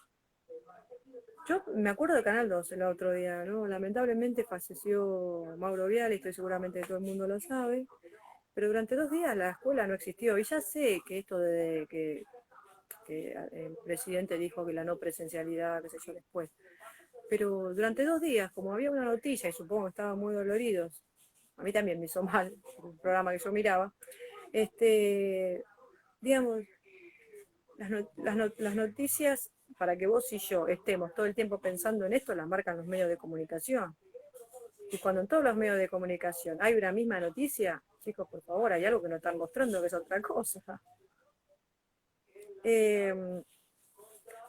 Yo me acuerdo de Canal 2 el otro día, ¿no? Lamentablemente falleció Mauro Viale, estoy seguramente que todo el mundo lo sabe, pero durante 2 días la escuela no existió. Y ya sé que esto de que el presidente dijo que la no presencialidad, qué sé yo, después. Pero durante 2 días, como había una noticia, y supongo que estaban muy doloridos, a mí también me hizo mal el programa que yo miraba, digamos, las noticias, para que vos y yo estemos todo el tiempo pensando en esto, las marcan los medios de comunicación. Y cuando en todos los medios de comunicación hay una misma noticia, chicos, por favor, hay algo que no están mostrando que es otra cosa.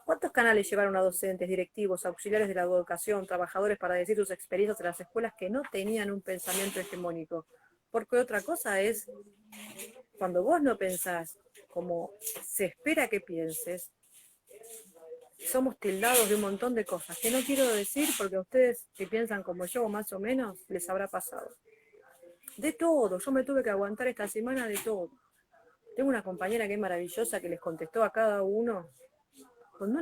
¿Cuántos canales llevaron a docentes, directivos, auxiliares de la educación, trabajadores para decir sus experiencias en las escuelas que no tenían un pensamiento hegemónico? Porque otra cosa es, cuando vos no pensás como se espera que pienses, somos tildados de un montón de cosas, que no quiero decir porque a ustedes que piensan como yo, más o menos, les habrá pasado. De todo, yo me tuve que aguantar esta semana de todo. Tengo una compañera que es maravillosa, que les contestó a cada uno con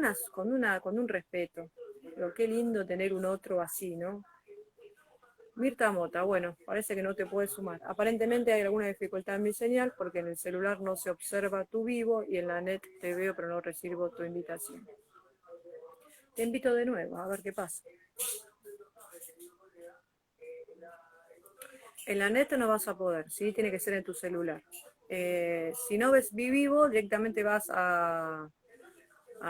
un respeto. Pero qué lindo tener un otro así, ¿no? Mirta Mota, bueno, parece que no te puedes sumar. Aparentemente hay alguna dificultad en mi señal porque en el celular no se observa tu vivo y en la net te veo pero no recibo tu invitación. Te invito de nuevo, a ver qué pasa. En la net no vas a poder, ¿sí? Tiene que ser en tu celular. Si no ves mi vivo, directamente vas a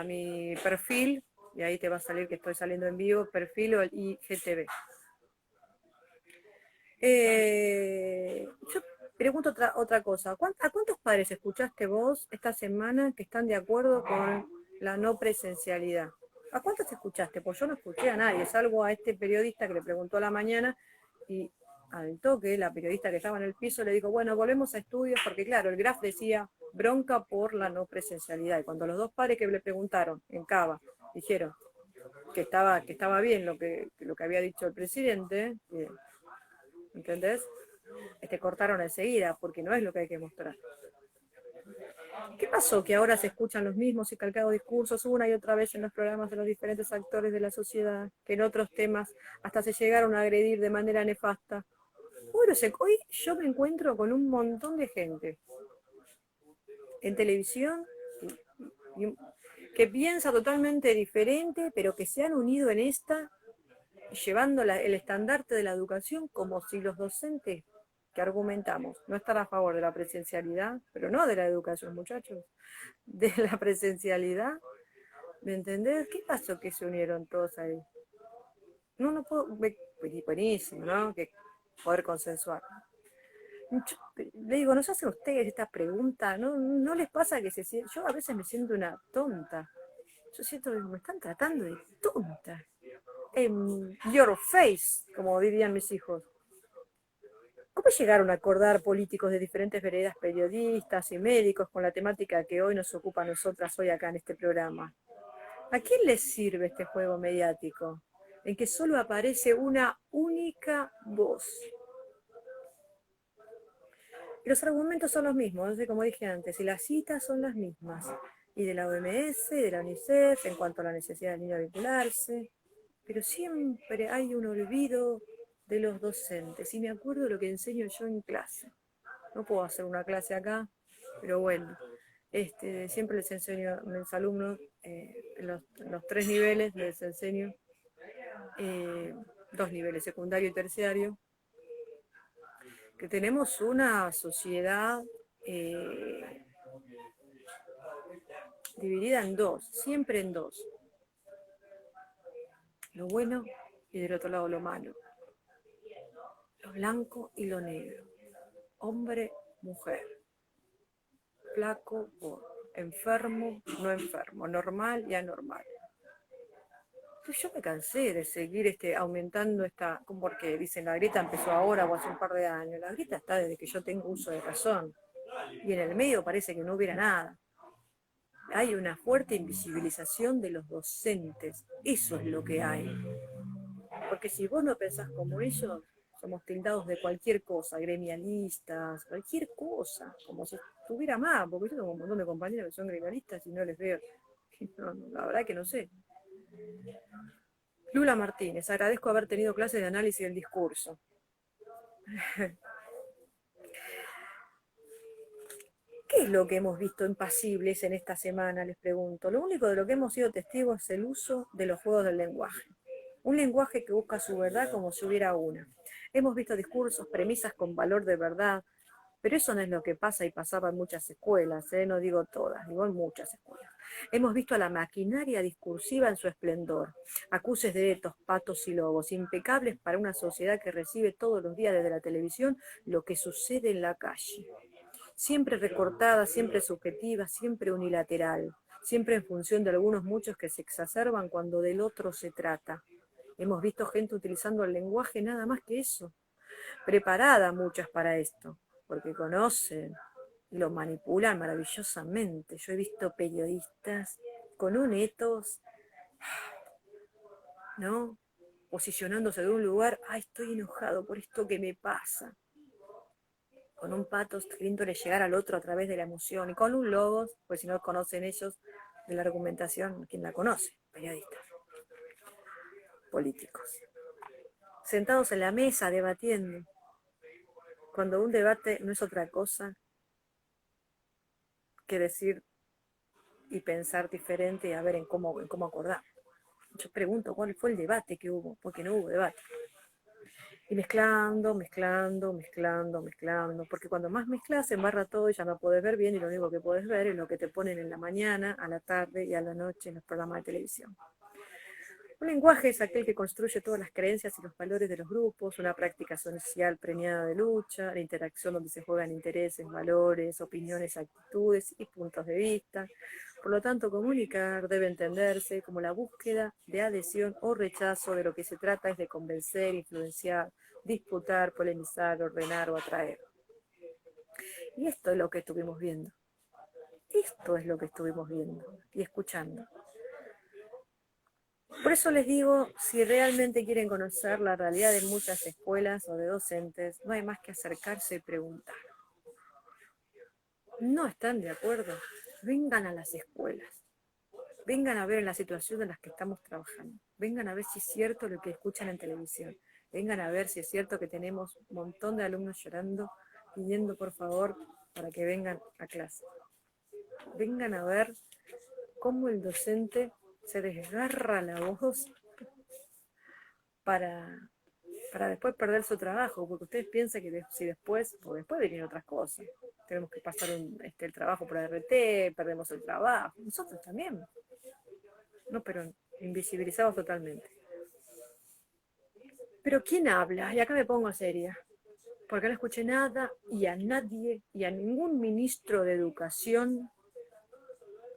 mi perfil y ahí te va a salir que estoy saliendo en vivo, perfil o el IGTV. Yo pregunto otra cosa. ¿A cuántos padres escuchaste vos esta semana que están de acuerdo con la no presencialidad? ¿A cuántos escuchaste? Pues yo no escuché a nadie, salvo a este periodista que le preguntó a la mañana y al toque la periodista que estaba en el piso le dijo, bueno, volvemos a estudios, porque claro, el graf decía bronca por la no presencialidad. Y cuando los dos padres que le preguntaron en Cava dijeron que estaba bien lo que había dicho el presidente, ¿entendés? Cortaron enseguida, porque no es lo que hay que mostrar. ¿Qué pasó? Que ahora se escuchan los mismos y calcados discursos una y otra vez en los programas de los diferentes actores de la sociedad, que en otros temas hasta se llegaron a agredir de manera nefasta. Bueno, hoy yo me encuentro con un montón de gente en televisión que piensa totalmente diferente, pero que se han unido en esta, llevando el estandarte de la educación como si los docentes que argumentamos no estar a favor de la presencialidad, pero no de la educación, muchachos, de la presencialidad, ¿me entendés? ¿Qué pasó que se unieron todos ahí? No puedo, buenísimo, ¿no? Que poder consensuar. Le digo, ¿no se hacen ustedes esta pregunta? ¿No les pasa que yo a veces me siento una tonta? Yo siento que me están tratando de tonta. En your face, como dirían mis hijos. ¿Cómo llegaron a acordar políticos de diferentes veredas, periodistas y médicos con la temática que hoy nos ocupa a nosotras hoy acá en este programa? ¿A quién les sirve este juego mediático en que solo aparece una única voz? Y los argumentos son los mismos, como dije antes, y las citas son las mismas. Y de la OMS, de la UNICEF, en cuanto a la necesidad del niño de vincularse. Pero siempre hay un olvido de los docentes. Y me acuerdo de lo que enseño yo en clase. No puedo hacer una clase acá, pero bueno, siempre les enseño a mis alumnos, en los 3 niveles les enseño, eh, 2 niveles, secundario y terciario, que tenemos una sociedad eh, dividida en dos, siempre en dos, lo bueno y del otro lado lo malo, lo blanco y lo negro, hombre, mujer, flaco, gordo, enfermo, no enfermo, normal y anormal. Yo me cansé de seguir aumentando porque dicen la grieta empezó ahora o hace un par de años. La grieta está desde que yo tengo uso de razón. Y en el medio parece que no hubiera nada. Hay una fuerte invisibilización de los docentes. Eso es lo que hay. Porque si vos no pensás como ellos, somos tildados de cualquier cosa, gremialistas, cualquier cosa, como si estuviera más, porque yo tengo un montón de compañeros que son gremialistas y no les veo. No, la verdad que no sé. Lula Martínez, agradezco haber tenido clases de análisis del discurso. ¿Qué es lo que hemos visto impasibles en esta semana? Les pregunto. Lo único de lo que hemos sido testigos es el uso de los juegos del lenguaje. Un lenguaje que busca su verdad como si hubiera una. Hemos visto discursos, premisas con valor de verdad, pero eso no es lo que pasa y pasaba en muchas escuelas, no digo todas, digo en muchas escuelas. Hemos visto a la maquinaria discursiva en su esplendor, acuses de etos, patos y lobos, impecables para una sociedad que recibe todos los días desde la televisión lo que sucede en la calle. Siempre recortada, siempre subjetiva, siempre unilateral, siempre en función de algunos muchos que se exacerban cuando del otro se trata. Hemos visto gente utilizando el lenguaje nada más que eso, preparada muchas para esto, porque conocen y lo manipulan maravillosamente. Yo he visto periodistas con un etos, ¿no? Posicionándose de un lugar, estoy enojado por esto que me pasa. Con un patos queriéndole llegar al otro a través de la emoción, y con un logos, pues si no conocen ellos de la argumentación, ¿quién la conoce? Periodistas, políticos. Sentados en la mesa debatiendo, cuando un debate no es otra cosa que decir y pensar diferente y a ver en cómo acordar. Yo pregunto cuál fue el debate que hubo, porque no hubo debate. Y mezclando, porque cuando más mezclas se embarra todo y ya no podés ver bien y lo único que podés ver es lo que te ponen en la mañana, a la tarde y a la noche en los programas de televisión. Un lenguaje es aquel que construye todas las creencias y los valores de los grupos, una práctica social premiada de lucha, la interacción donde se juegan intereses, valores, opiniones, actitudes y puntos de vista. Por lo tanto, comunicar debe entenderse como la búsqueda de adhesión o rechazo. De lo que se trata es de convencer, influenciar, disputar, polemizar, ordenar o atraer. Y esto es lo que estuvimos viendo. Esto es lo que estuvimos viendo y escuchando. Por eso les digo, si realmente quieren conocer la realidad de muchas escuelas o de docentes, no hay más que acercarse y preguntar. ¿No están de acuerdo? Vengan a las escuelas. Vengan a ver en la situación en la que estamos trabajando. Vengan a ver si es cierto lo que escuchan en televisión. Vengan a ver si es cierto que tenemos un montón de alumnos llorando, pidiendo por favor para que vengan a clase. Vengan a ver cómo el docente se desgarra la voz para después perder su trabajo, porque ustedes piensan que si después, porque después vienen otras cosas. Tenemos que pasar el trabajo por RT, perdemos el trabajo. Nosotros también. No, pero invisibilizados totalmente. Pero ¿quién habla? Y acá me pongo seria, porque no escuché nada y a nadie, y a ningún ministro de educación,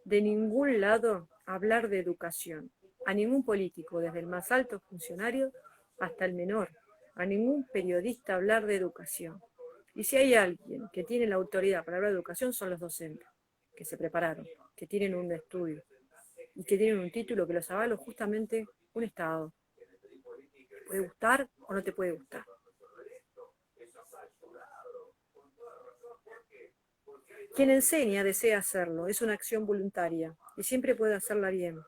de ningún lado, hablar de educación. A ningún político, desde el más alto funcionario hasta el menor. A ningún periodista hablar de educación. Y si hay alguien que tiene la autoridad para hablar de educación, son los docentes, que se prepararon, que tienen un estudio y que tienen un título que los avala justamente un Estado. ¿Te puede gustar o no te puede gustar? Quien enseña desea hacerlo, es una acción voluntaria y siempre puede hacerla bien.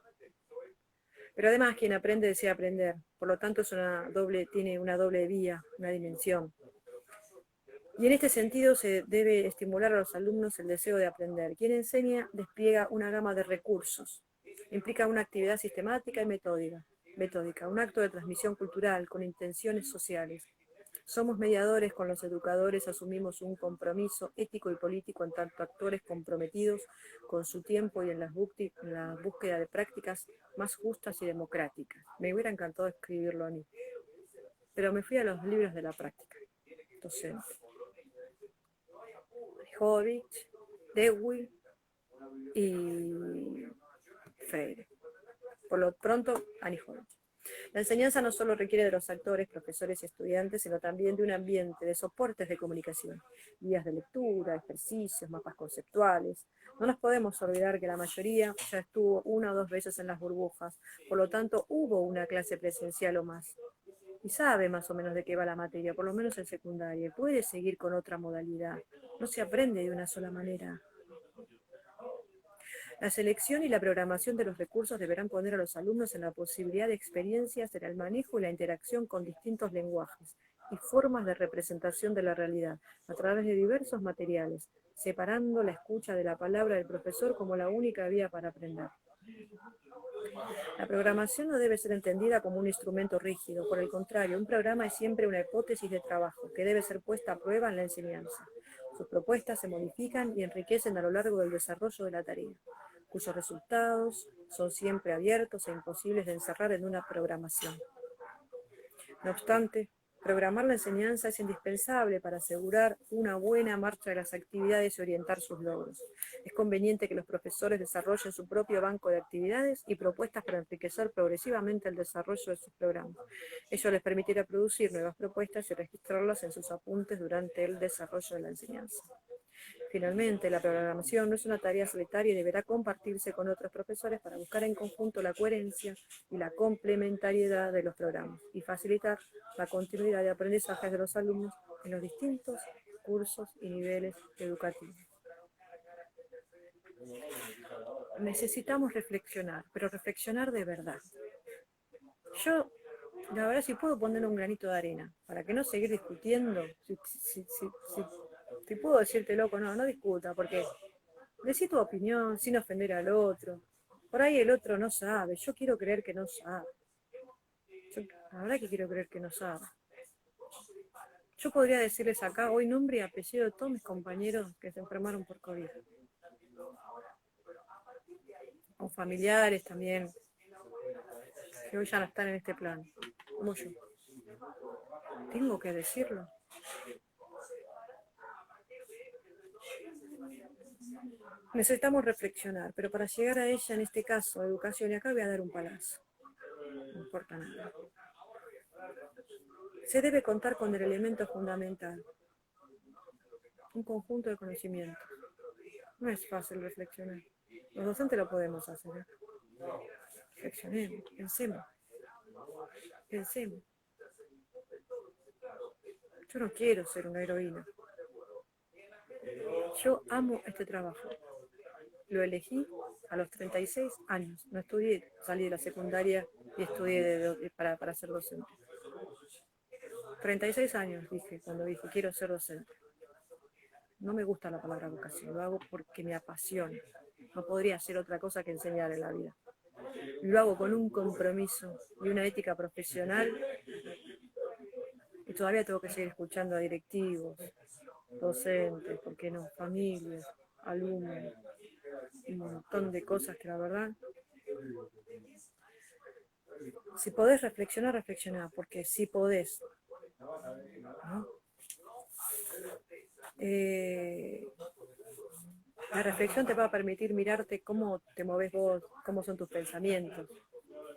Pero además quien aprende desea aprender, por lo tanto tiene una doble vía, una dimensión. Y en este sentido se debe estimular a los alumnos el deseo de aprender. Quien enseña despliega una gama de recursos. Implica una actividad sistemática y metódica, un acto de transmisión cultural con intenciones sociales. Somos mediadores con los educadores, asumimos un compromiso ético y político en tanto actores comprometidos con su tiempo y en la búsqueda de prácticas más justas y democráticas. Me hubiera encantado escribirlo a mí, pero me fui a los libros de la práctica docente. Horvich, Dewey y Freire. Por lo pronto, Annie Horvich. La enseñanza no solo requiere de los actores, profesores y estudiantes, sino también de un ambiente de soportes de comunicación, guías de lectura, ejercicios, mapas conceptuales. No nos podemos olvidar que la mayoría ya estuvo una o dos veces en las burbujas, por lo tanto hubo una clase presencial o más. Y sabe más o menos de qué va la materia, por lo menos en secundaria. Puede seguir con otra modalidad. No se aprende de una sola manera. La selección y la programación de los recursos deberán poner a los alumnos en la posibilidad de experiencias en el manejo y la interacción con distintos lenguajes y formas de representación de la realidad a través de diversos materiales, separando la escucha de la palabra del profesor como la única vía para aprender. La programación no debe ser entendida como un instrumento rígido, por el contrario, un programa es siempre una hipótesis de trabajo que debe ser puesta a prueba en la enseñanza. Sus propuestas se modifican y enriquecen a lo largo del desarrollo de la tarea, cuyos resultados son siempre abiertos e imposibles de encerrar en una programación. No obstante, programar la enseñanza es indispensable para asegurar una buena marcha de las actividades y orientar sus logros. Es conveniente que los profesores desarrollen su propio banco de actividades y propuestas para enriquecer progresivamente el desarrollo de sus programas. Ello les permitirá producir nuevas propuestas y registrarlas en sus apuntes durante el desarrollo de la enseñanza. Finalmente, la programación no es una tarea solitaria y deberá compartirse con otros profesores para buscar en conjunto la coherencia y la complementariedad de los programas y facilitar la continuidad de aprendizaje de los alumnos en los distintos cursos y niveles educativos. Necesitamos reflexionar, pero reflexionar de verdad. Yo, la verdad, si puedo poner un granito de arena, para que no seguir discutiendo, si puedo decirte loco, no discuta, porque decí tu opinión sin ofender al otro. Por ahí el otro no sabe, yo quiero creer que no sabe. La verdad que quiero creer que no sabe. Yo podría decirles acá hoy nombre y apellido de todos mis compañeros que se enfermaron por COVID. O familiares también, que hoy ya no están en este plano, como yo. Tengo que decirlo. Necesitamos reflexionar, pero para llegar a ella, en este caso, educación, y acá voy a dar un palazo. No importa nada. Se debe contar con el elemento fundamental, un conjunto de conocimientos. No es fácil reflexionar. Los docentes lo podemos hacer. Reflexionemos, pensemos. Yo no quiero ser una heroína. Yo amo este trabajo. Lo elegí a los 36 años. No estudié, salí de la secundaria y estudié para ser docente. 36 años dije, cuando dije quiero ser docente. No me gusta la palabra vocación, lo hago porque me apasiona. No podría hacer otra cosa que enseñar en la vida. Lo hago con un compromiso y una ética profesional y todavía tengo que seguir escuchando a directivos, docentes, ¿por qué no? Familias, alumnos, un montón de cosas que la verdad, si podés reflexionar, reflexioná, porque si podés, ¿no? La reflexión te va a permitir mirarte cómo te moves vos, cómo son tus pensamientos,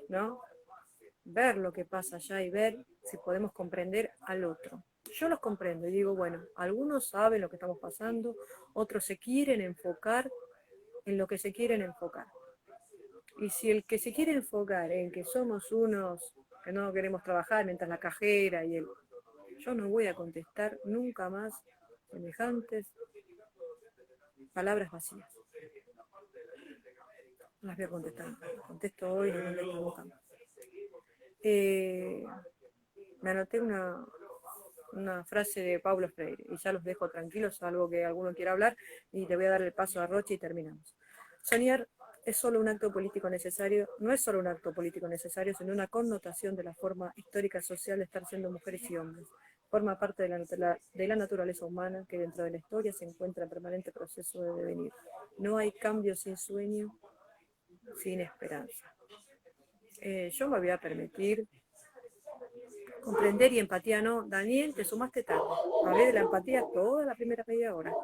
¿no? Ver lo que pasa allá y ver si podemos comprender al otro. Yo los comprendo y digo, bueno, algunos saben lo que estamos pasando, otros se quieren enfocar en lo que se quieren enfocar. Y si el que se quiere enfocar en que somos unos que no queremos trabajar mientras la cajera y el... Yo no voy a contestar nunca más semejantes palabras vacías. No las voy a contestar. Contesto hoy, no contesto nunca más. Me anoté una frase de Paulo Freire, y ya los dejo tranquilos, salvo que alguno quiera hablar, y le voy a dar el paso a Rochi y terminamos. Soñar es solo un acto político necesario, no es solo un acto político necesario, sino una connotación de la forma histórica social de estar siendo mujeres y hombres. Forma parte de la naturaleza humana que dentro de la historia se encuentra en permanente proceso de devenir. No hay cambio sin sueño, sin esperanza. Yo me voy a permitir comprender y empatía no. Daniel, te sumaste tarde. Hablé de la empatía toda la primera media hora.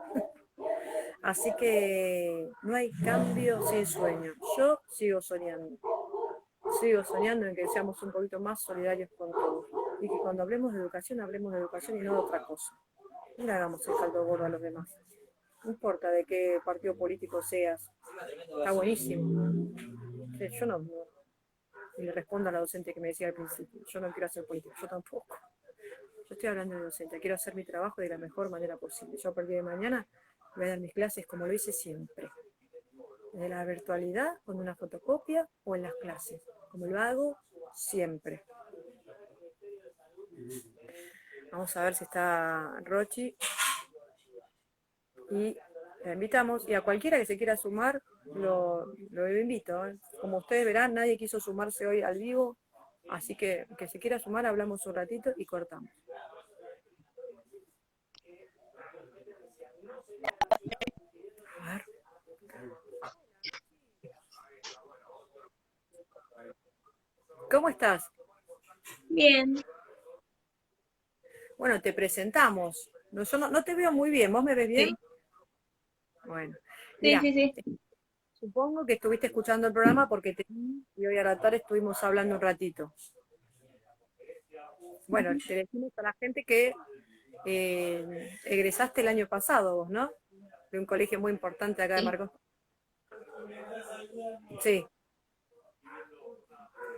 Así que no hay cambio sin sueño. Yo sigo soñando. Sigo soñando en que seamos un poquito más solidarios con todos. Y que cuando hablemos de educación y no de otra cosa. No le hagamos el caldo gordo a los demás. No importa de qué partido político seas. Está buenísimo. Yo no, y le respondo a la docente que me decía al principio, yo no quiero hacer política, yo tampoco. Yo estoy hablando de docente, quiero hacer mi trabajo de la mejor manera posible. Yo a partir de mañana voy a dar mis clases como lo hice siempre. De la virtualidad, con una fotocopia o en las clases, como lo hago siempre. Vamos a ver si está Rochi. Y la invitamos, y a cualquiera que se quiera sumar, lo invito. Como ustedes verán, nadie quiso sumarse hoy al vivo, así que se quiera sumar, hablamos un ratito y cortamos. A ver. ¿Cómo estás? Bien, Bueno, te presentamos. No, yo no te veo muy bien, ¿vos me ves bien? sí, Bueno, sí, mira, sí, sí, supongo que estuviste escuchando el programa porque y hoy a la tarde estuvimos hablando un ratito. Bueno, te decimos a la gente que egresaste el año pasado vos, ¿no? De un colegio muy importante acá de sí. Marcos. Sí,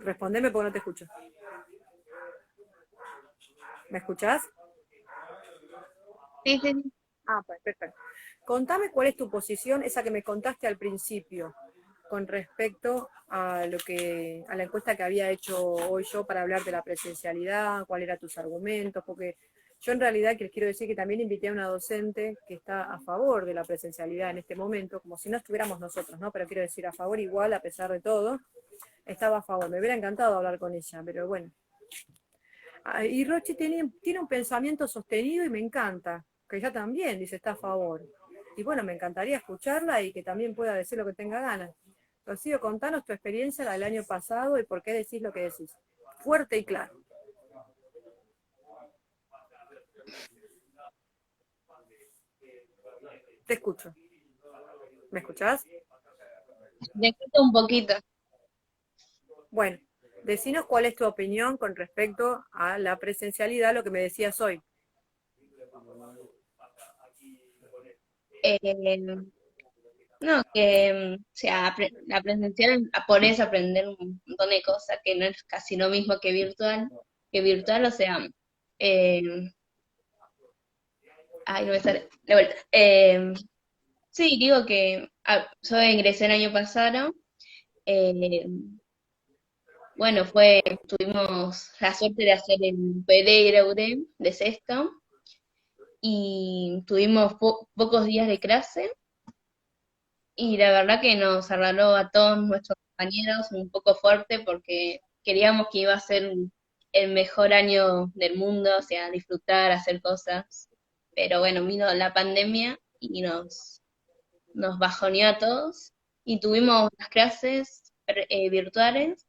respondeme porque no te escucho. ¿Me escuchás? Sí, sí, sí. Ah, pues, perfecto. Contame cuál es tu posición, esa que me contaste al principio, con respecto a a la encuesta que había hecho hoy yo para hablar de la presencialidad, cuáles eran tus argumentos, porque yo en realidad les quiero decir que también invité a una docente que está a favor de la presencialidad en este momento, como si no estuviéramos nosotros, ¿no? Pero quiero decir a favor igual, a pesar de todo, estaba a favor. Me hubiera encantado hablar con ella, pero bueno. Y Rochi tiene un pensamiento sostenido y me encanta, que ella también dice está a favor. Y bueno, me encantaría escucharla y que también pueda decir lo que tenga ganas. Rocío, contanos tu experiencia la del año pasado y por qué decís lo que decís. Fuerte y claro. Te escucho. ¿Me escuchás? Te escucho un poquito. Bueno, decinos cuál es tu opinión con respecto a la presencialidad, lo que me decías hoy. Eh, no, que, o sea, la presencial podés aprender un montón de cosas que no es casi lo mismo que virtual, o sea, eh, ay, no me sale, de vuelta. Sí, digo que yo ingresé el año pasado, eh, bueno, tuvimos la suerte de hacer el PD y el de sexto, y tuvimos pocos días de clase y la verdad que nos agarró a todos nuestros compañeros un poco fuerte porque queríamos que iba a ser el mejor año del mundo, o sea, disfrutar, hacer cosas, pero bueno, vino la pandemia y nos bajoneó a todos y tuvimos las clases virtuales.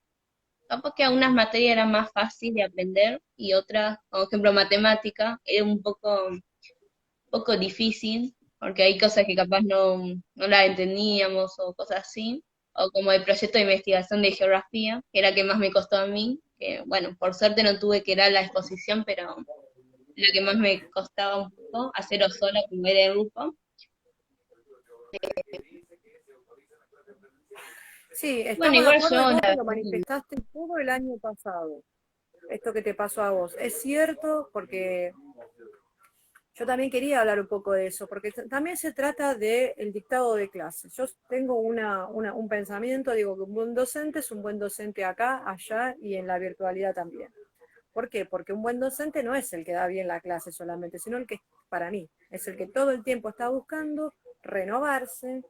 Capaz que algunas materias eran más fáciles de aprender y otras, por ejemplo, matemática, era un poco difícil, porque hay cosas que capaz no las entendíamos o cosas así, o como el proyecto de investigación de geografía, que era el que más me costó a mí, que bueno, por suerte no tuve que ir a la exposición, pero lo que más me costaba un poco, hacerlo sola, como era el grupo. Sí, Bueno, estamos de igual acuerdo y yo, vos la me lo verdad, manifestaste todo el año pasado, esto que te pasó a vos. Es cierto, porque yo también quería hablar un poco de eso, porque también se trata del dictado de clases. Yo tengo un pensamiento, digo que un buen docente es un buen docente acá, allá y en la virtualidad también. ¿Por qué? Porque un buen docente no es el que da bien la clase solamente, sino el que, para mí, es el que todo el tiempo está buscando renovarse,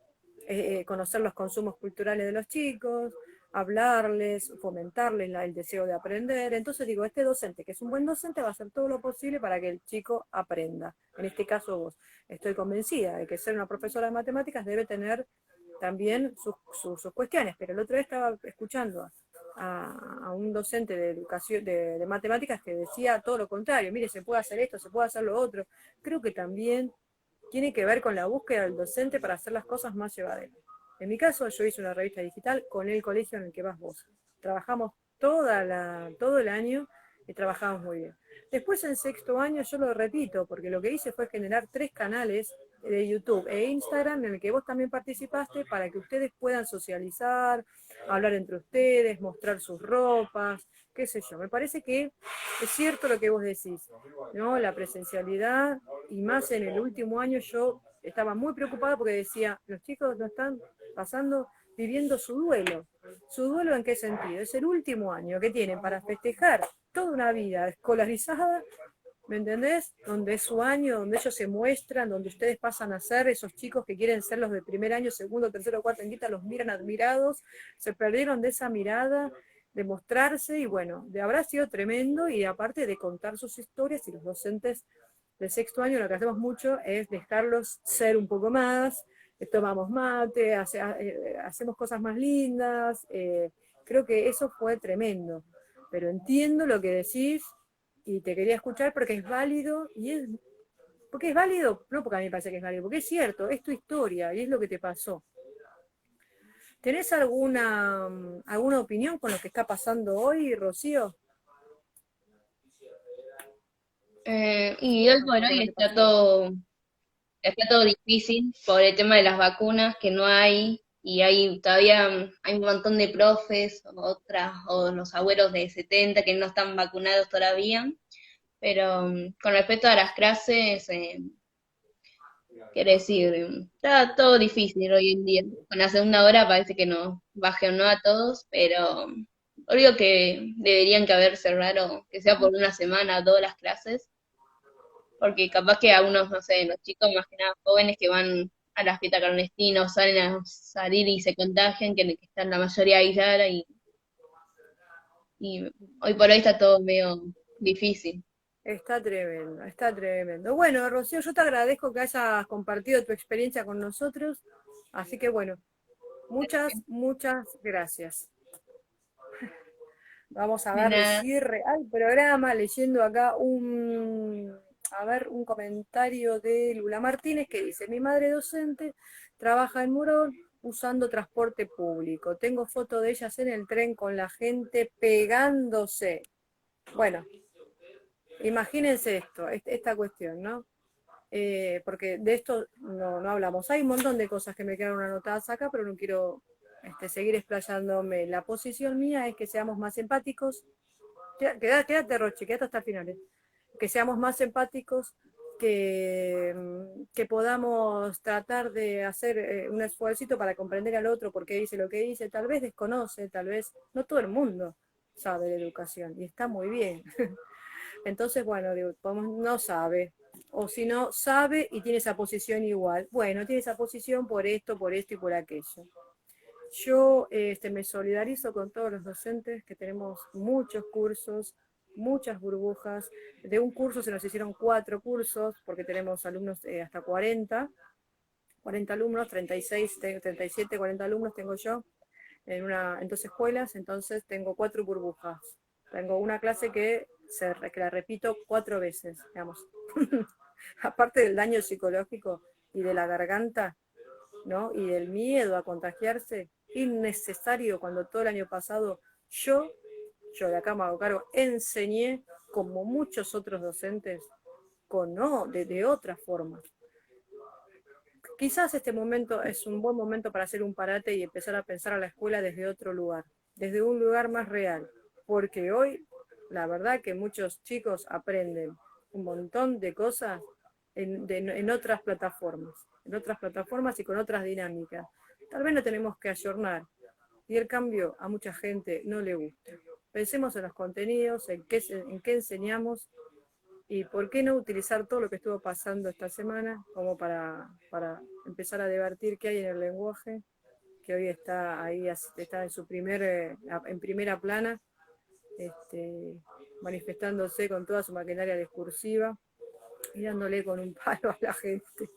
conocer los consumos culturales de los chicos, hablarles, fomentarles el deseo de aprender. Entonces digo, este docente, que es un buen docente, va a hacer todo lo posible para que el chico aprenda. En este caso vos. Estoy convencida de que ser una profesora de matemáticas debe tener también sus cuestiones, pero el otro día estaba escuchando a un docente de educación, de matemáticas, que decía todo lo contrario: mire, se puede hacer esto, se puede hacer lo otro. Creo que también tiene que ver con la búsqueda del docente para hacer las cosas más llevaderas. En mi caso, yo hice una revista digital con el colegio en el que vas vos. Trabajamos todo el año y trabajamos muy bien. Después, en sexto año, yo lo repito, porque lo que hice fue generar 3 canales de YouTube e Instagram en el que vos también participaste, para que ustedes puedan socializar, hablar entre ustedes, mostrar sus ropas, qué sé yo. Me parece que es cierto lo que vos decís, ¿no? La presencialidad, y más en el último año, yo estaba muy preocupada porque decía, los chicos no están pasando, viviendo su duelo. ¿Su duelo en qué sentido? Es el último año que tienen para festejar toda una vida escolarizada, ¿me entendés? Donde es su año, donde ellos se muestran, donde ustedes pasan a ser esos chicos que quieren ser los de primer año, segundo, tercero, cuarto en quinta, los miran admirados, se perdieron de esa mirada, de mostrarse, y bueno, de habrá sido tremendo, y aparte de contar sus historias. Y los docentes de sexto año lo que hacemos mucho es dejarlos ser un poco más, tomamos mate, hacemos cosas más lindas, creo que eso fue tremendo, pero entiendo lo que decís y te quería escuchar porque es válido, porque es válido, no porque a mí me parece que es válido, porque es cierto, es tu historia y es lo que te pasó. ¿Tenés alguna opinión con lo que está pasando hoy, Rocío? Y hoy por Con hoy lo que pasó hoy. está todo difícil por el tema de las vacunas que no hay, y hay todavía hay un montón de profes, o los abuelos de 70 que no están vacunados todavía, pero con respecto a las clases, quiero decir, está todo difícil hoy en día. Con la segunda hora parece que nos baje o no a todos, pero obvio que deberían que haber cerrado, que sea por una semana, todas las clases, porque capaz que algunos, no sé, los chicos más que nada jóvenes que van a las fiestas clandestinas, salen a salir y se contagian, que están la mayoría aislada, y hoy por hoy está todo medio difícil. Está tremendo, está tremendo. Bueno, Rocío, yo te agradezco que hayas compartido tu experiencia con nosotros, así que bueno, muchas gracias. Vamos a De darle nada, cierre al programa leyendo acá un comentario de Lula Martínez, que dice: mi madre docente trabaja en Morón usando transporte público. Tengo foto de ellas en el tren con la gente pegándose. Bueno, imagínense esta cuestión, ¿no? Porque de esto no hablamos. Hay un montón de cosas que me quedaron anotadas acá, pero no quiero seguir explayándome. La posición mía es que seamos más empáticos. Quédate, Roche, quédate hasta el final. Que seamos más empáticos, que podamos tratar de hacer un esfuerzo para comprender al otro por qué dice lo que dice. Tal vez desconoce, tal vez no todo el mundo sabe de educación, y está muy bien. Entonces, bueno, digo, no sabe, o si no sabe y tiene esa posición igual, bueno, tiene esa posición por esto y por aquello. Yo me solidarizo con todos los docentes, que tenemos muchos cursos, muchas burbujas. De un curso se nos hicieron 4 cursos, porque tenemos alumnos hasta 40 alumnos, 36, 37, 40 alumnos tengo yo en 2 escuelas. Entonces tengo 4 burbujas. Tengo una clase que la repito 4 veces, digamos. Aparte del daño psicológico y de la garganta, ¿no? Y del miedo a contagiarse, innecesario, cuando todo el año pasado yo de acá me hago cargo, enseñé como muchos otros docentes, de otra forma. Quizás este momento es un buen momento para hacer un parate y empezar a pensar a la escuela desde otro lugar, desde un lugar más real, porque hoy la verdad que muchos chicos aprenden un montón de cosas en otras plataformas y con otras dinámicas. Tal vez no tenemos que ayornar, y el cambio a mucha gente no le gusta. Pensemos en los contenidos, en qué enseñamos y por qué no utilizar todo lo que estuvo pasando esta semana como para empezar a debatir qué hay en el lenguaje, que hoy está ahí, está en primera plana, este, manifestándose con toda su maquinaria discursiva y dándole con un palo a la gente.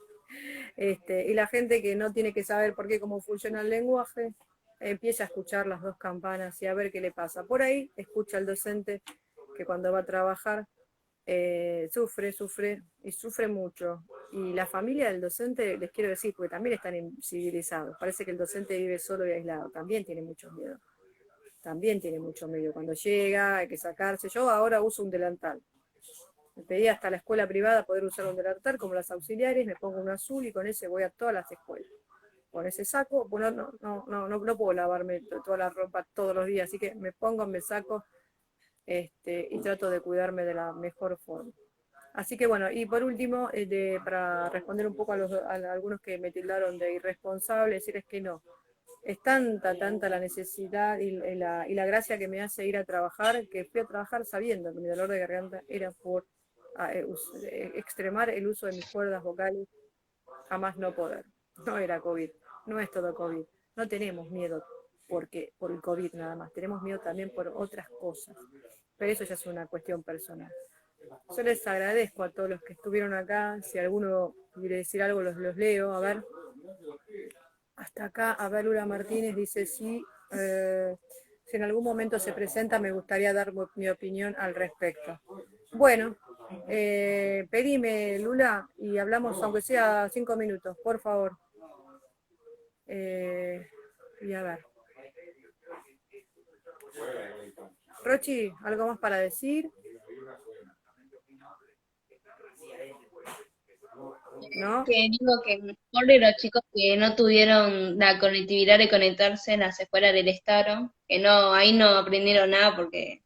Y la gente que no tiene que saber por qué, cómo funciona el lenguaje, empieza a escuchar las dos campanas y a ver qué le pasa. Por ahí escucha al docente que cuando va a trabajar sufre y sufre mucho. Y la familia del docente, les quiero decir, porque también están civilizados, parece que el docente vive solo y aislado, también tiene mucho miedo. También tiene mucho miedo. Cuando llega hay que sacarse. Yo ahora uso un delantal. Me pedí hasta la escuela privada poder usar un delantal como las auxiliares, me pongo un azul y con ese voy a todas las escuelas. Con ese saco, bueno, no puedo lavarme toda la ropa todos los días, así que me pongo, me saco y trato de cuidarme de la mejor forma. Así que bueno, y por último, para responder un poco a algunos que me tildaron de irresponsable, decirles que no. Es tanta la necesidad y la gracia que me hace ir a trabajar, que fui a trabajar sabiendo que mi dolor de garganta era por extremar el uso de mis cuerdas vocales, jamás no poder. No era COVID, no es todo COVID. No tenemos miedo por el COVID nada más, tenemos miedo también por otras cosas. Pero eso ya es una cuestión personal. Yo les agradezco a todos los que estuvieron acá. Si alguno quiere decir algo, los leo. A ver. Hasta acá, a ver, Lula Martínez dice sí. Si en algún momento se presenta, me gustaría dar mi opinión al respecto. Bueno, pedime, Lula, y hablamos, aunque sea 5 minutos, por favor. Y a ver. Rochi, ¿algo más para decir? ¿No? Que digo que mejor de los chicos que no tuvieron la conectividad de conectarse en las escuelas del Estado, que no, ahí no aprendieron nada porque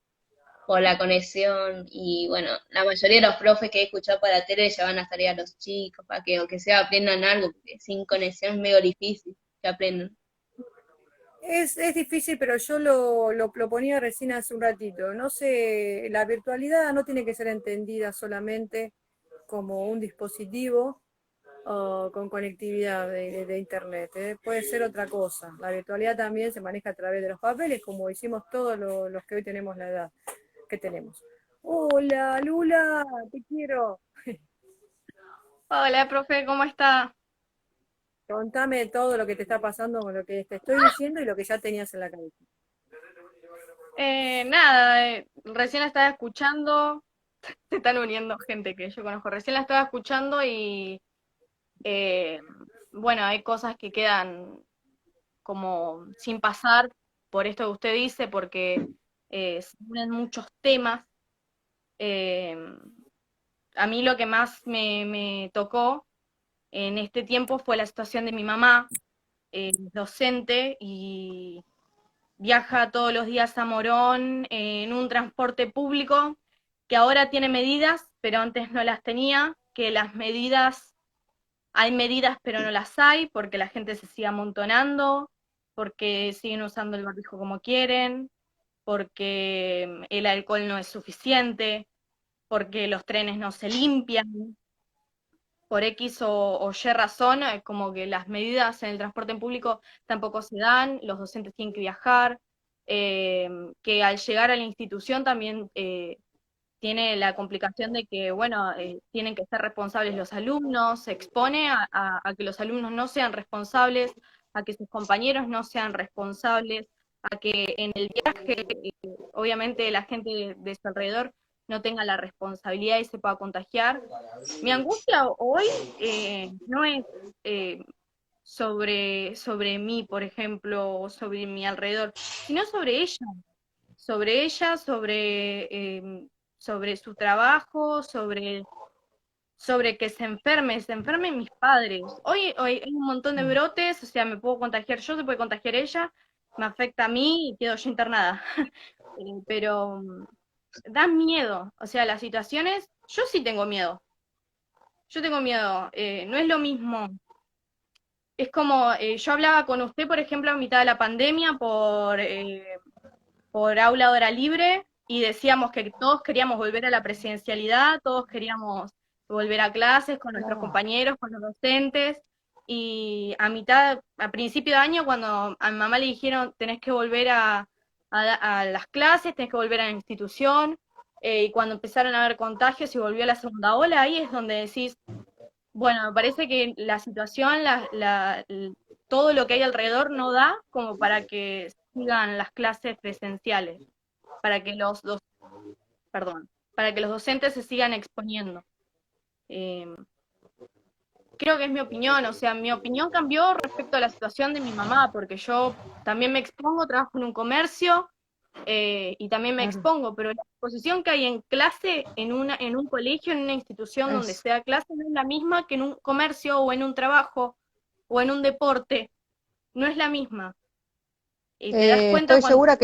por la conexión y bueno, la mayoría de los profes que he escuchado por la tele llevan las tareas a los chicos para que aunque sea aprendan algo, porque sin conexión es medio difícil que aprendan. Es difícil, pero yo lo ponía recién hace un ratito. No sé, la virtualidad no tiene que ser entendida solamente como un dispositivo con conectividad de internet, ¿eh? Puede ser otra cosa. La virtualidad también se maneja a través de los papeles, como hicimos todos los que hoy tenemos la edad que tenemos. Hola, Lula, te quiero. Hola, profe, ¿cómo está? Contame todo lo que te está pasando con lo que te estoy diciendo y lo que ya tenías en la cabeza. Nada, recién la estaba escuchando, se están uniendo gente que yo conozco, recién la estaba escuchando y eh, bueno, hay cosas que quedan como sin pasar por esto que usted dice, porque se unen muchos temas. Eh, a mí lo que más me tocó en este tiempo fue la situación de mi mamá, docente, y viaja todos los días a Morón en un transporte público que ahora tiene medidas, pero antes no las tenía, que las medidas, hay medidas pero no las hay, porque la gente se sigue amontonando, porque siguen usando el barbijo como quieren, porque el alcohol no es suficiente, porque los trenes no se limpian, por X o Y razón, como que las medidas en el transporte público tampoco se dan, los docentes tienen que viajar, que al llegar a la institución también tiene la complicación de que, bueno, tienen que ser responsables los alumnos, se expone a que los alumnos no sean responsables, a que sus compañeros no sean responsables, a que en el viaje, obviamente, la gente de su alrededor no tenga la responsabilidad y se pueda contagiar. Mi angustia hoy no es eh, sobre mí, por ejemplo, o sobre mi alrededor, sino sobre ella, sobre su trabajo, sobre que se enfermen mis padres. Hoy hay un montón de brotes, o sea, me puedo contagiar yo, se puede contagiar ella, me afecta a mí y quedo yo internada. Pero da miedo, o sea, las situaciones, yo tengo miedo, no es lo mismo. Es como, yo hablaba con usted, por ejemplo, a mitad de la pandemia por aula hora libre y decíamos que todos queríamos volver a la presencialidad, todos queríamos volver a clases con nuestros Claro. compañeros, con los docentes, y a principio de año, cuando a mi mamá le dijeron tenés que volver a las clases, tenés que volver a la institución, y cuando empezaron a haber contagios y volvió la segunda ola, ahí es donde decís, bueno, me parece que la situación, todo lo que hay alrededor no da como para que sigan las clases presenciales, para que perdón, para que los docentes se sigan exponiendo. Eh, Creo que es mi opinión, o sea, mi opinión cambió respecto a la situación de mi mamá, porque yo también me expongo, trabajo en un comercio, y también me Claro. expongo, pero la exposición que hay en clase, en un colegio, en una institución donde Es, se da clase, no es la misma que en un comercio o en un trabajo o en un deporte, no es la misma. Y te das cuenta estoy cuando... segura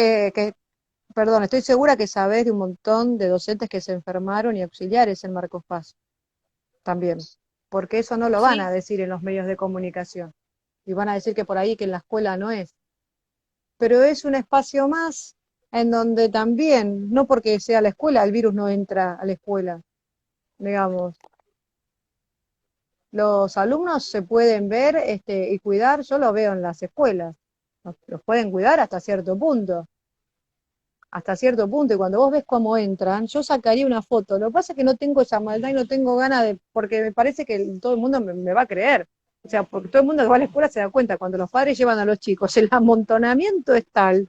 perdón, estoy segura que sabés de un montón de docentes que se enfermaron y auxiliares en Marcos Paz también, porque eso no lo van Sí, a decir en los medios de comunicación y van a decir que por ahí que en la escuela no es, pero es un espacio más en donde también, no porque sea la escuela, el virus no entra a la escuela, digamos. Los alumnos se pueden ver y cuidar, yo lo veo en las escuelas, los pueden cuidar hasta cierto punto, y cuando vos ves cómo entran, yo sacaría una foto. Lo que pasa es que no tengo esa maldad y no tengo ganas porque me parece que todo el mundo me va a creer. O sea, porque todo el mundo que va a la escuela se da cuenta, cuando los padres llevan a los chicos, el amontonamiento es tal,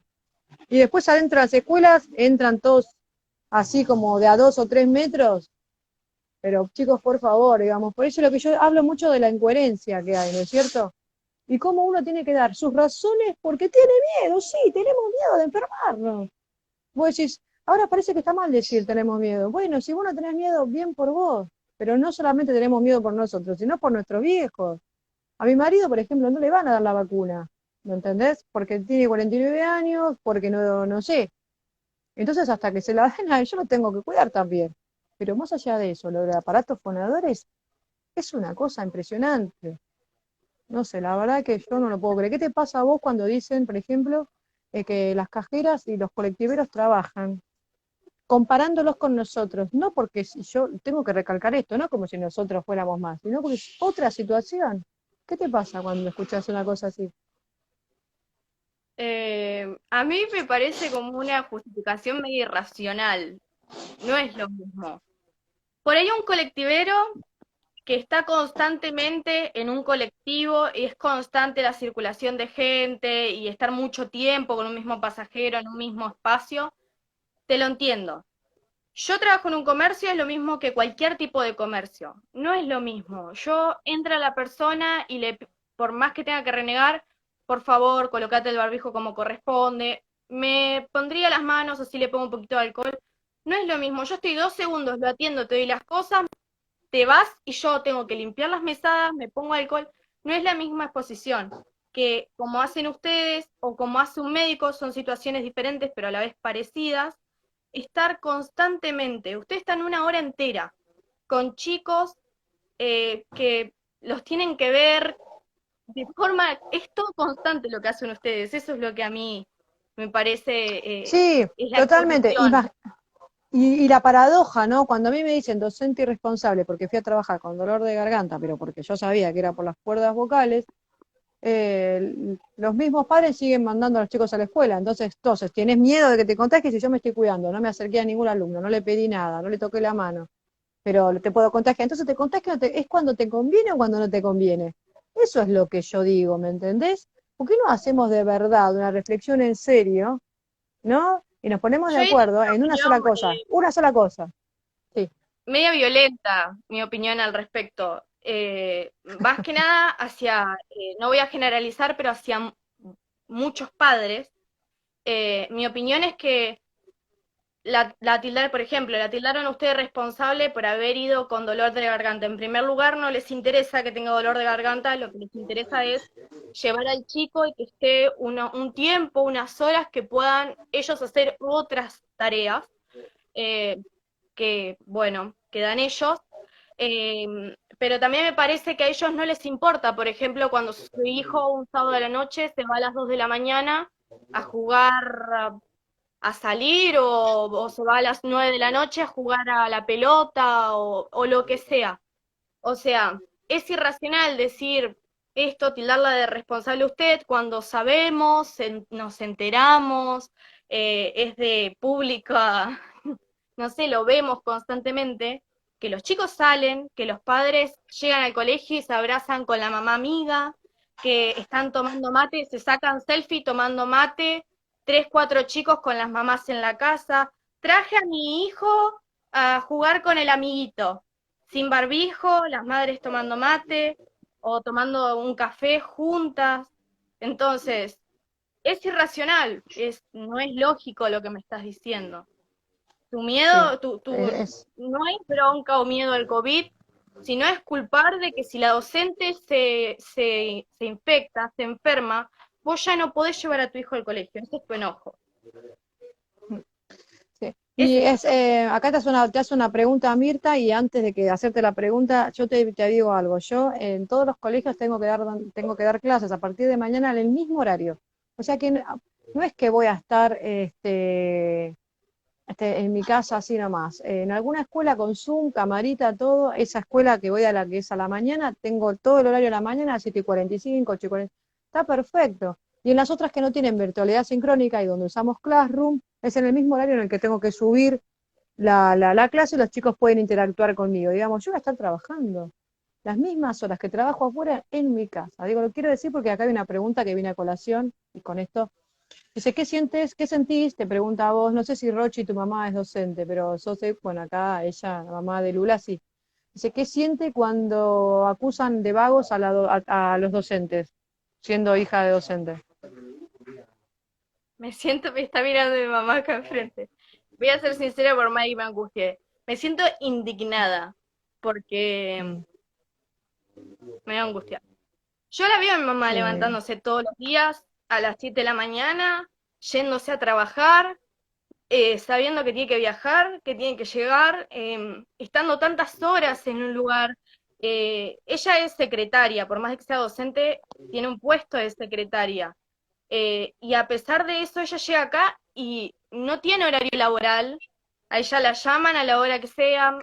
y después adentro de las escuelas entran todos así como de a 2 o 3 metros, pero chicos, por favor, digamos, por eso es lo que yo hablo mucho de la incoherencia que hay, ¿no es cierto? Y cómo uno tiene que dar sus razones porque tiene miedo, sí, tenemos miedo de enfermarnos. Vos decís, ahora parece que está mal decir tenemos miedo. Bueno, si vos no tenés miedo, bien por vos. Pero no solamente tenemos miedo por nosotros, sino por nuestros viejos. A mi marido, por ejemplo, no le van a dar la vacuna. ¿Me entendés? Porque tiene 49 años, porque no sé. Entonces, hasta que se la den, yo lo tengo que cuidar también. Pero más allá de eso, lo de aparatos fonadores es una cosa impresionante. No sé, la verdad que yo no lo puedo creer. ¿Qué te pasa a vos cuando dicen, por ejemplo, que las cajeras y los colectiveros trabajan? Comparándolos con nosotros, no porque si yo tengo que recalcar esto, no como si nosotros fuéramos más, sino porque es otra situación. ¿Qué te pasa cuando escuchas una cosa así? a mí me parece como una justificación medio irracional, no es lo mismo. Por ahí un colectivero que está constantemente en un colectivo y es constante la circulación de gente y estar mucho tiempo con un mismo pasajero en un mismo espacio, te lo entiendo. Yo trabajo en un comercio, es lo mismo que cualquier tipo de comercio. No es lo mismo. Yo entra la persona y por más que tenga que renegar, por favor, colocate el barbijo como corresponde. Me pondría las manos, así le pongo un poquito de alcohol. No es lo mismo. Yo estoy 2 segundos, lo atiendo, te doy las cosas, te vas y yo tengo que limpiar las mesadas, me pongo alcohol. No es la misma exposición que como hacen ustedes o como hace un médico, son situaciones diferentes pero a la vez parecidas. Estar constantemente, ustedes están una hora entera con chicos que los tienen que ver de forma, es todo constante lo que hacen ustedes, eso es lo que a mí me parece, Sí, es la totalmente. exposición. Y la paradoja, ¿no? Cuando a mí me dicen docente irresponsable porque fui a trabajar con dolor de garganta, pero porque yo sabía que era por las cuerdas vocales, los mismos padres siguen mandando a los chicos a la escuela. Entonces, tienes miedo de que te contagies y yo me estoy cuidando. No me acerqué a ningún alumno, no le pedí nada, no le toqué la mano, pero te puedo contagiar. Entonces, te contagias, es cuando te conviene o cuando no te conviene. Eso es lo que yo digo, ¿me entendés? ¿Por qué no hacemos de verdad una reflexión en serio, ¿no? Y nos ponemos de Yo ahí tengo acuerdo en una una sola cosa. Sí, media violenta, mi opinión al respecto. Más que nada hacia, no voy a generalizar, pero hacia muchos padres. Mi opinión es que por ejemplo, la tildaron a usted responsable por haber ido con dolor de garganta. En primer lugar, no les interesa que tenga dolor de garganta, lo que les interesa es llevar al chico y que esté un tiempo, unas horas que puedan ellos hacer otras tareas, eh, que, bueno, quedan ellos. Pero también me parece que a ellos no les importa, por ejemplo, cuando su hijo un sábado de la noche se va a las 2 de la mañana a jugar a salir o se va a las 9 de la noche a jugar a la pelota o lo que sea. O sea, es irracional decir esto, tildarla de responsable a usted cuando sabemos, nos enteramos, es de pública, no sé, lo vemos constantemente, que los chicos salen, que los padres llegan al colegio y se abrazan con la mamá amiga, que están tomando mate, se sacan selfie tomando mate, 3, 4 chicos con las mamás en la casa. Traje a mi hijo a jugar con el amiguito, sin barbijo, las madres tomando mate o tomando un café juntas. Entonces, es irracional, no es lógico lo que me estás diciendo. Tu Sí, miedo, no es bronca o miedo al COVID, sino es culpar de que si la docente se infecta, se enferma, vos ya no podés llevar a tu hijo al colegio. Ese es tu enojo. sí. Y Ese acá te hace una pregunta, Mirta, y antes de que hacerte la pregunta, yo te digo algo. Yo en todos los colegios tengo que dar clases a partir de mañana en el mismo horario. O sea que no es que voy a estar en mi casa así nomás. En alguna escuela con Zoom, camarita, todo, esa escuela que voy a la que es a la mañana, tengo todo el horario de la mañana, 7:45, 8:40, está perfecto. Y en las otras que no tienen virtualidad sincrónica y donde usamos Classroom, es en el mismo horario en el que tengo que subir la clase y los chicos pueden interactuar conmigo. Digamos, yo voy a estar trabajando las mismas horas que trabajo afuera en mi casa. Digo, lo quiero decir porque acá hay una pregunta que viene a colación y con esto dice, ¿qué sientes, qué sentís? Te pregunta a vos, no sé si Rochi, tu mamá es docente, pero bueno, acá ella, la mamá de Lula, sí. Dice, ¿qué siente cuando acusan de vagos a los docentes, siendo hija de docente? me está mirando mi mamá acá enfrente. Voy a ser sincera por más que me angustie. Me siento indignada porque Mm, me da angustia. Yo la veo a mi mamá sí. levantándose todos los días a las 7 de la mañana, yéndose a trabajar, sabiendo que tiene que viajar, que tiene que llegar, estando tantas horas en un lugar. Ella es secretaria, por más de que sea docente, tiene un puesto de secretaria. Y a pesar de eso, ella llega acá y no tiene horario laboral. A ella la llaman a la hora que sea.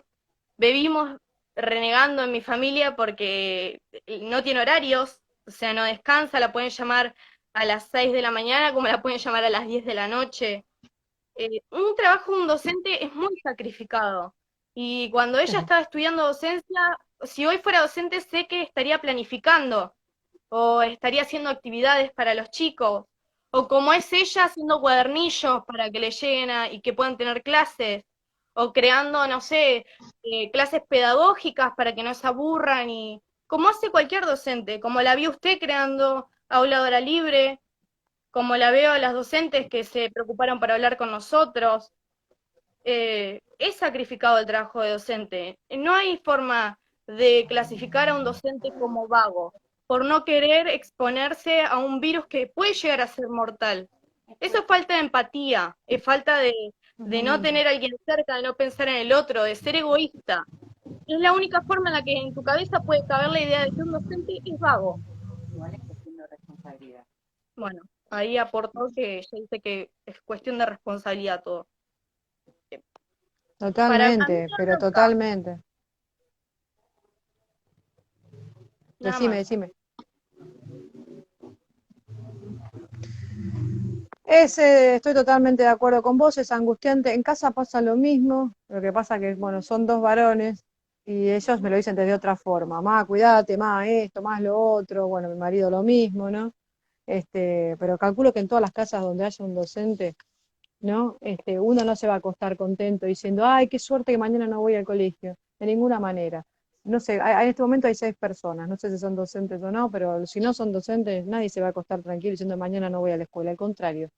Vivimos renegando en mi familia porque no tiene horarios, o sea, no descansa, la pueden llamar a las 6 de la mañana como la pueden llamar a las 10 de la noche. Un trabajo de un docente es muy sacrificado. Y cuando ella Sí. estaba estudiando docencia, si hoy fuera docente, sé que estaría planificando o estaría haciendo actividades para los chicos, o como es ella, haciendo cuadernillos para que le lleguen y que puedan tener clases, o creando, no sé, clases pedagógicas para que no se aburran, y como hace cualquier docente, como la vio usted creando aula de hora libre, como la veo a las docentes que se preocuparon para hablar con nosotros. Es sacrificado el trabajo de docente. No hay forma de clasificar a un docente como vago por no querer exponerse a un virus que puede llegar a ser mortal. Eso es falta de empatía, es falta de no Totalmente. tener a alguien cerca, de no pensar en el otro, de ser egoísta. Es la única forma en la que en tu cabeza puede caber la idea de que un docente es vago. Bueno, ahí aportó que ella dice que es cuestión de responsabilidad todo. Para a mí Totalmente, me da pero bronca, totalmente. nada Decime, más. decime. Estoy totalmente de acuerdo con vos, es angustiante. En casa pasa lo mismo, lo que pasa que, bueno, son dos varones y ellos me lo dicen de otra forma. Más, cuídate, más esto, más lo otro. Bueno, mi marido lo mismo, ¿no? Pero calculo que en todas las casas donde haya un docente, ¿no? Uno no se va a acostar contento diciendo, ay, qué suerte que mañana no voy al colegio. De ninguna manera. No sé, en este momento hay 6 personas, no sé si son docentes o no, pero si no son docentes, nadie se va a acostar tranquilo diciendo mañana no voy a la escuela. Al contrario,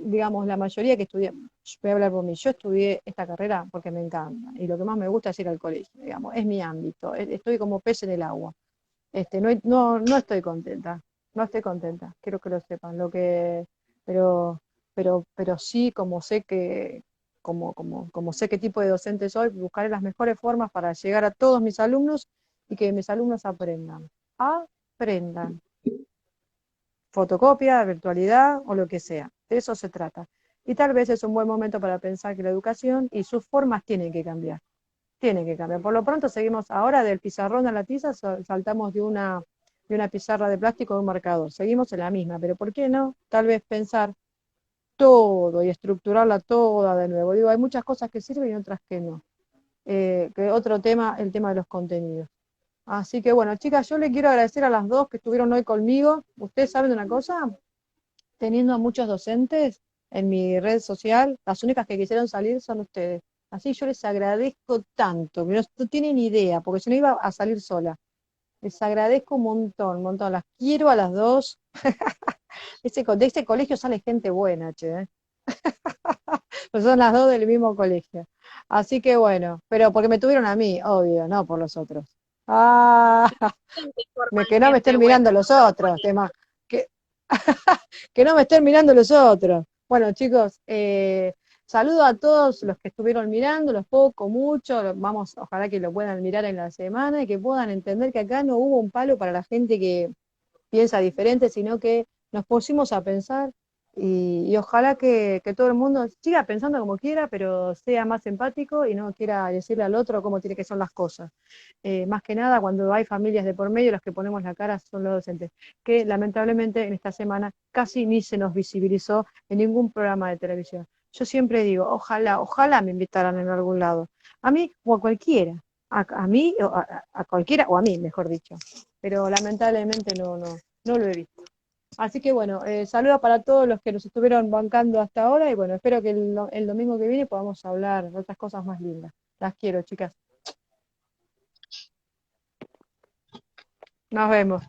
digamos, la mayoría que estudié, voy a hablar por mí, yo estudié esta carrera porque me encanta y lo que más me gusta es ir al colegio, digamos, es mi ámbito, estoy como pez en el agua. No estoy contenta, no estoy contenta, quiero que lo sepan, pero, pero sí, como sé qué tipo de docente soy, buscaré las mejores formas para llegar a todos mis alumnos y que mis alumnos aprendan, fotocopia, virtualidad o lo que sea. De eso se trata. Y tal vez es un buen momento para pensar que la educación y sus formas tienen que cambiar. Tienen que cambiar. Por lo pronto seguimos ahora del pizarrón a la tiza, saltamos de una pizarra de plástico a un marcador. Seguimos en la misma, pero ¿por qué no? Tal vez pensar todo y estructurarla toda de nuevo. Digo, hay muchas cosas que sirven y otras que no. Que otro tema, el tema de los contenidos. Así que bueno, chicas, yo le quiero agradecer a las dos que estuvieron hoy conmigo. Ustedes saben de una cosa, teniendo a muchos docentes en mi red social, las únicas que quisieron salir son ustedes. Así yo les agradezco tanto, que no tienen idea, porque si no iba a salir sola. Les agradezco un montón. Las quiero a las dos. De ese colegio sale gente buena, che. Pues son las dos del mismo colegio. Así que bueno, pero porque me tuvieron a mí, obvio, no por los otros. Ah, que no me Formalmente, estén bueno, mirando los otros, tema. Que, que no me estén mirando los otros. Bueno, chicos, saludo a todos los que estuvieron mirando, los poco, mucho, vamos, ojalá que lo puedan mirar en la semana y que puedan entender que acá no hubo un palo para la gente que piensa diferente, sino que nos pusimos a pensar y ojalá que todo el mundo siga pensando como quiera, pero sea más empático y no quiera decirle al otro cómo tiene que ser las cosas. Más que nada, cuando hay familias de por medio, los que ponemos la cara son los docentes, que lamentablemente en esta semana casi ni se nos visibilizó en ningún programa de televisión. Yo siempre digo, ojalá me invitaran en algún lado, a mí o a cualquiera, a mí, a cualquiera, o a mí, mejor dicho, pero lamentablemente no lo he visto. Así que bueno, saludos para todos los que nos estuvieron bancando hasta ahora y bueno, espero que el domingo que viene podamos hablar de otras cosas más lindas. Las quiero, chicas. Nos vemos.